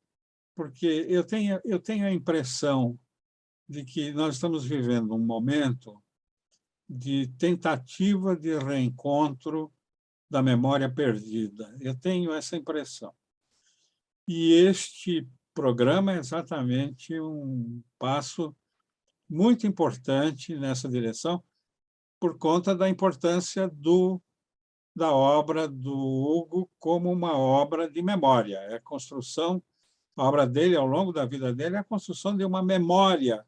porque eu tenho a impressão de que nós estamos vivendo um momento de tentativa de reencontro da memória perdida. Eu tenho essa impressão. E este programa é exatamente um passo muito importante nessa direção, por conta da importância da obra do Hugo como uma obra de memória. É a construção, a obra dele, ao longo da vida dele, é a construção de uma memória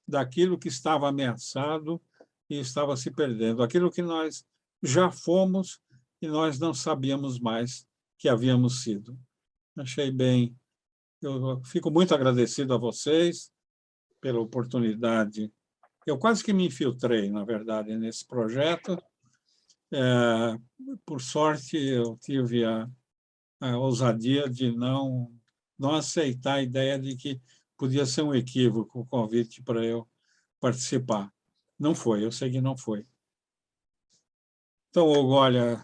daquilo que estava ameaçado e estava se perdendo, aquilo que nós já fomos e nós não sabíamos mais que havíamos sido. Achei bem. Eu fico muito agradecido a vocês pela oportunidade. Eu quase que me infiltrei, na verdade, nesse projeto. Por sorte, eu tive a ousadia de não aceitar a ideia de que podia ser um equívoco o convite para eu participar. Não foi, eu sei que não foi. Então, Hugo, olha,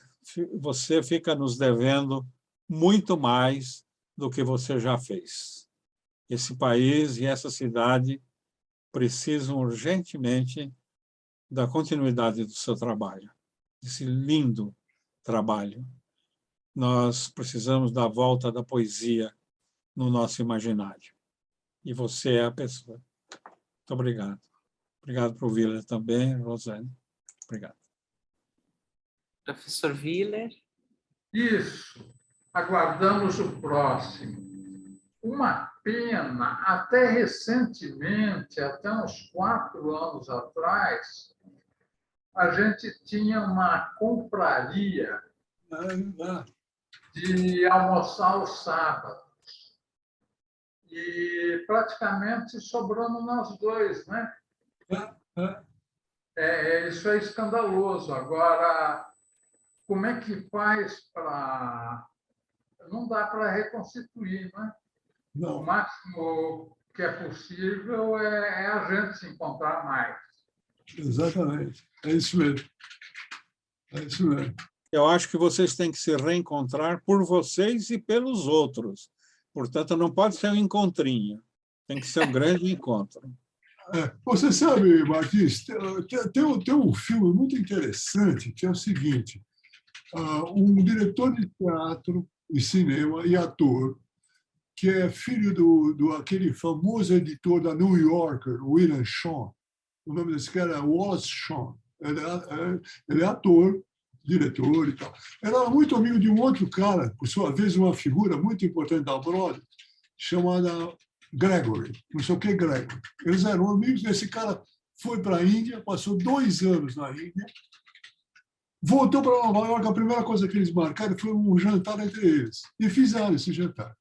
você fica nos devendo muito mais do que você já fez. Esse país e essa cidade precisam urgentemente da continuidade do seu trabalho, desse lindo trabalho. Nós precisamos da volta da poesia no nosso imaginário. E você é a pessoa. Muito obrigado. Obrigado para o Willer também, Rosane. Obrigado. Professor Willer. Isso. Aguardamos o próximo. Uma pena, até recentemente, até uns 4 anos atrás, a gente tinha uma confraria de almoçar aos sábados. E praticamente sobramos nós dois, né? Isso é escandaloso. Agora, como é que faz para... Não dá para reconstituir, né? Não. O máximo que é possível é a gente se encontrar mais. Exatamente. É isso mesmo. É isso mesmo. Eu acho que vocês têm que se reencontrar por vocês e pelos outros. Portanto, não pode ser um encontrinho. Tem que ser um grande encontro. Você sabe, Martins, tem um filme muito interessante, que é o seguinte. Um diretor de teatro e cinema e ator, que é filho do aquele famoso editor da New Yorker, William Shaw. O nome desse cara é Wallace Shaw. Ele é ator, diretor e tal. Ele era muito amigo de um outro cara, por sua vez, uma figura muito importante da Broadway, chamada Gregory, não sei o que Gregory. Eles eram amigos, esse cara foi para a Índia, passou 2 anos na Índia, voltou para Nova York, a primeira coisa que eles marcaram foi um jantar entre eles, e fizeram esse jantar.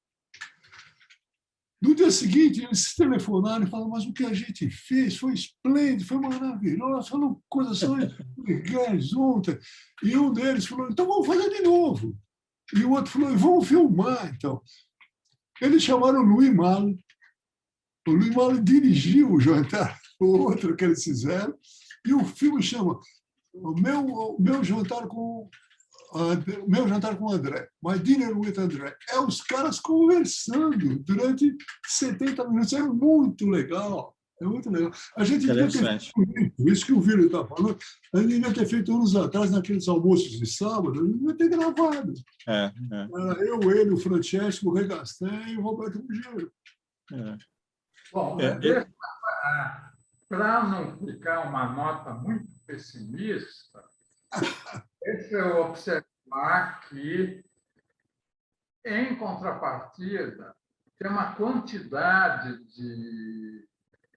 No dia seguinte, eles telefonaram e falaram, mas o que a gente fez foi esplêndido, foi maravilhoso, falou coisas tão legais ontem. E um deles falou, então vamos fazer de novo. E o outro falou, vamos filmar, então. Eles chamaram o Louis Malle. O Louis Malle dirigiu o jantar, o outro que eles fizeram, e o filme chama O Meu Jantar com o André, My Dinner with André. É os caras conversando durante 70 minutos. É muito legal. É muito legal. A gente devia ter feito isso que o Vila está falando, a gente devia ter feito anos atrás, naqueles almoços de sábado, a gente devia ter gravado. Era eu, ele, o Francesco, o Regastem e o Roberto Ruggiero. Bom, para não ficar uma nota muito pessimista, deixa eu observar que, em contrapartida, tem uma quantidade de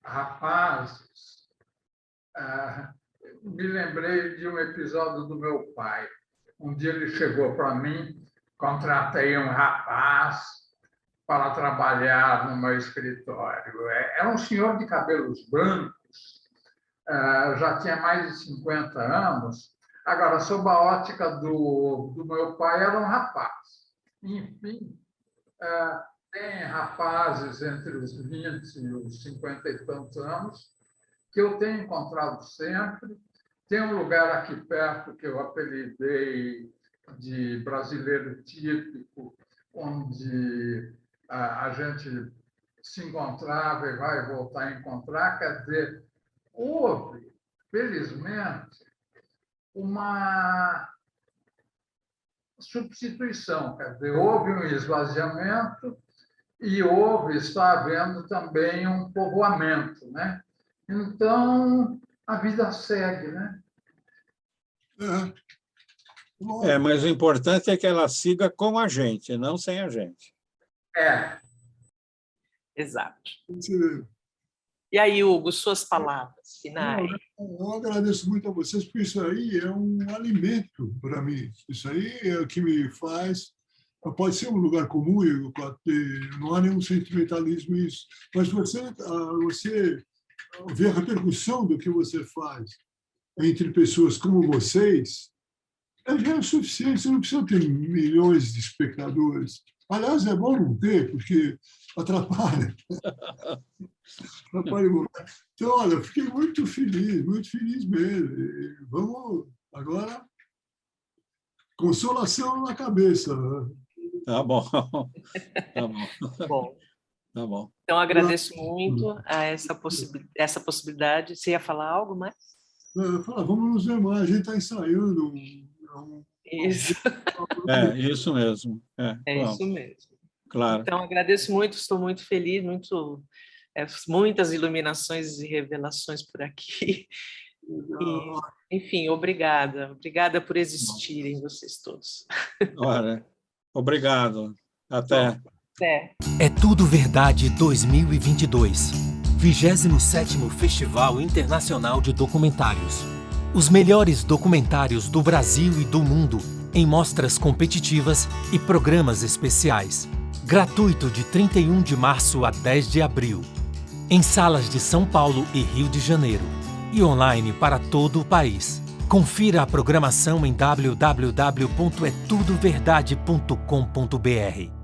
rapazes. Me lembrei de um episódio do meu pai. Um dia ele chegou para mim, contratei um rapaz para trabalhar no meu escritório. Era um senhor de cabelos brancos, já tinha mais de 50 anos. Agora, sob a ótica do meu pai, era um rapaz. Enfim, tem rapazes entre os 20 e os 50 e tantos anos que eu tenho encontrado sempre. Tem um lugar aqui perto que eu apelidei de brasileiro típico, onde a gente se encontrava e vai voltar a encontrar. Quer dizer, houve, felizmente, uma substituição, quer dizer, houve um esvaziamento e está havendo também um povoamento, né? Então, a vida segue, né? Mas o importante é que ela siga com a gente, não sem a gente. Exato. E aí, Hugo, suas palavras finais? Eu agradeço muito a vocês, porque isso aí é um alimento para mim. Isso aí é o que me faz... Pode ser um lugar comum, não há nenhum sentimentalismo nisso, mas você vê a repercussão do que você faz entre pessoas como vocês, já é o suficiente, você não precisa ter milhões de espectadores. Aliás, é bom não ter, porque atrapalha. Então, olha, eu fiquei muito feliz mesmo. E vamos agora, consolação na cabeça. Tá bom. Bom. Tá bom. Então, agradeço muito a essa possibilidade. Você ia falar algo mais? Vamos nos ver mais, a gente está ensaiando. Isso. Isso mesmo. Isso mesmo. Claro. Então, agradeço muito, estou muito feliz, muitas iluminações e revelações por aqui. E, enfim, obrigada por existirem vocês todos. Ora, obrigado. Até. É Tudo Verdade 2022, 27º Festival Internacional de Documentários. Os melhores documentários do Brasil e do mundo em mostras competitivas e programas especiais. Gratuito de 31 de março a 10 de abril. Em salas de São Paulo e Rio de Janeiro. E online para todo o país. Confira a programação em www.etudoverdade.com.br.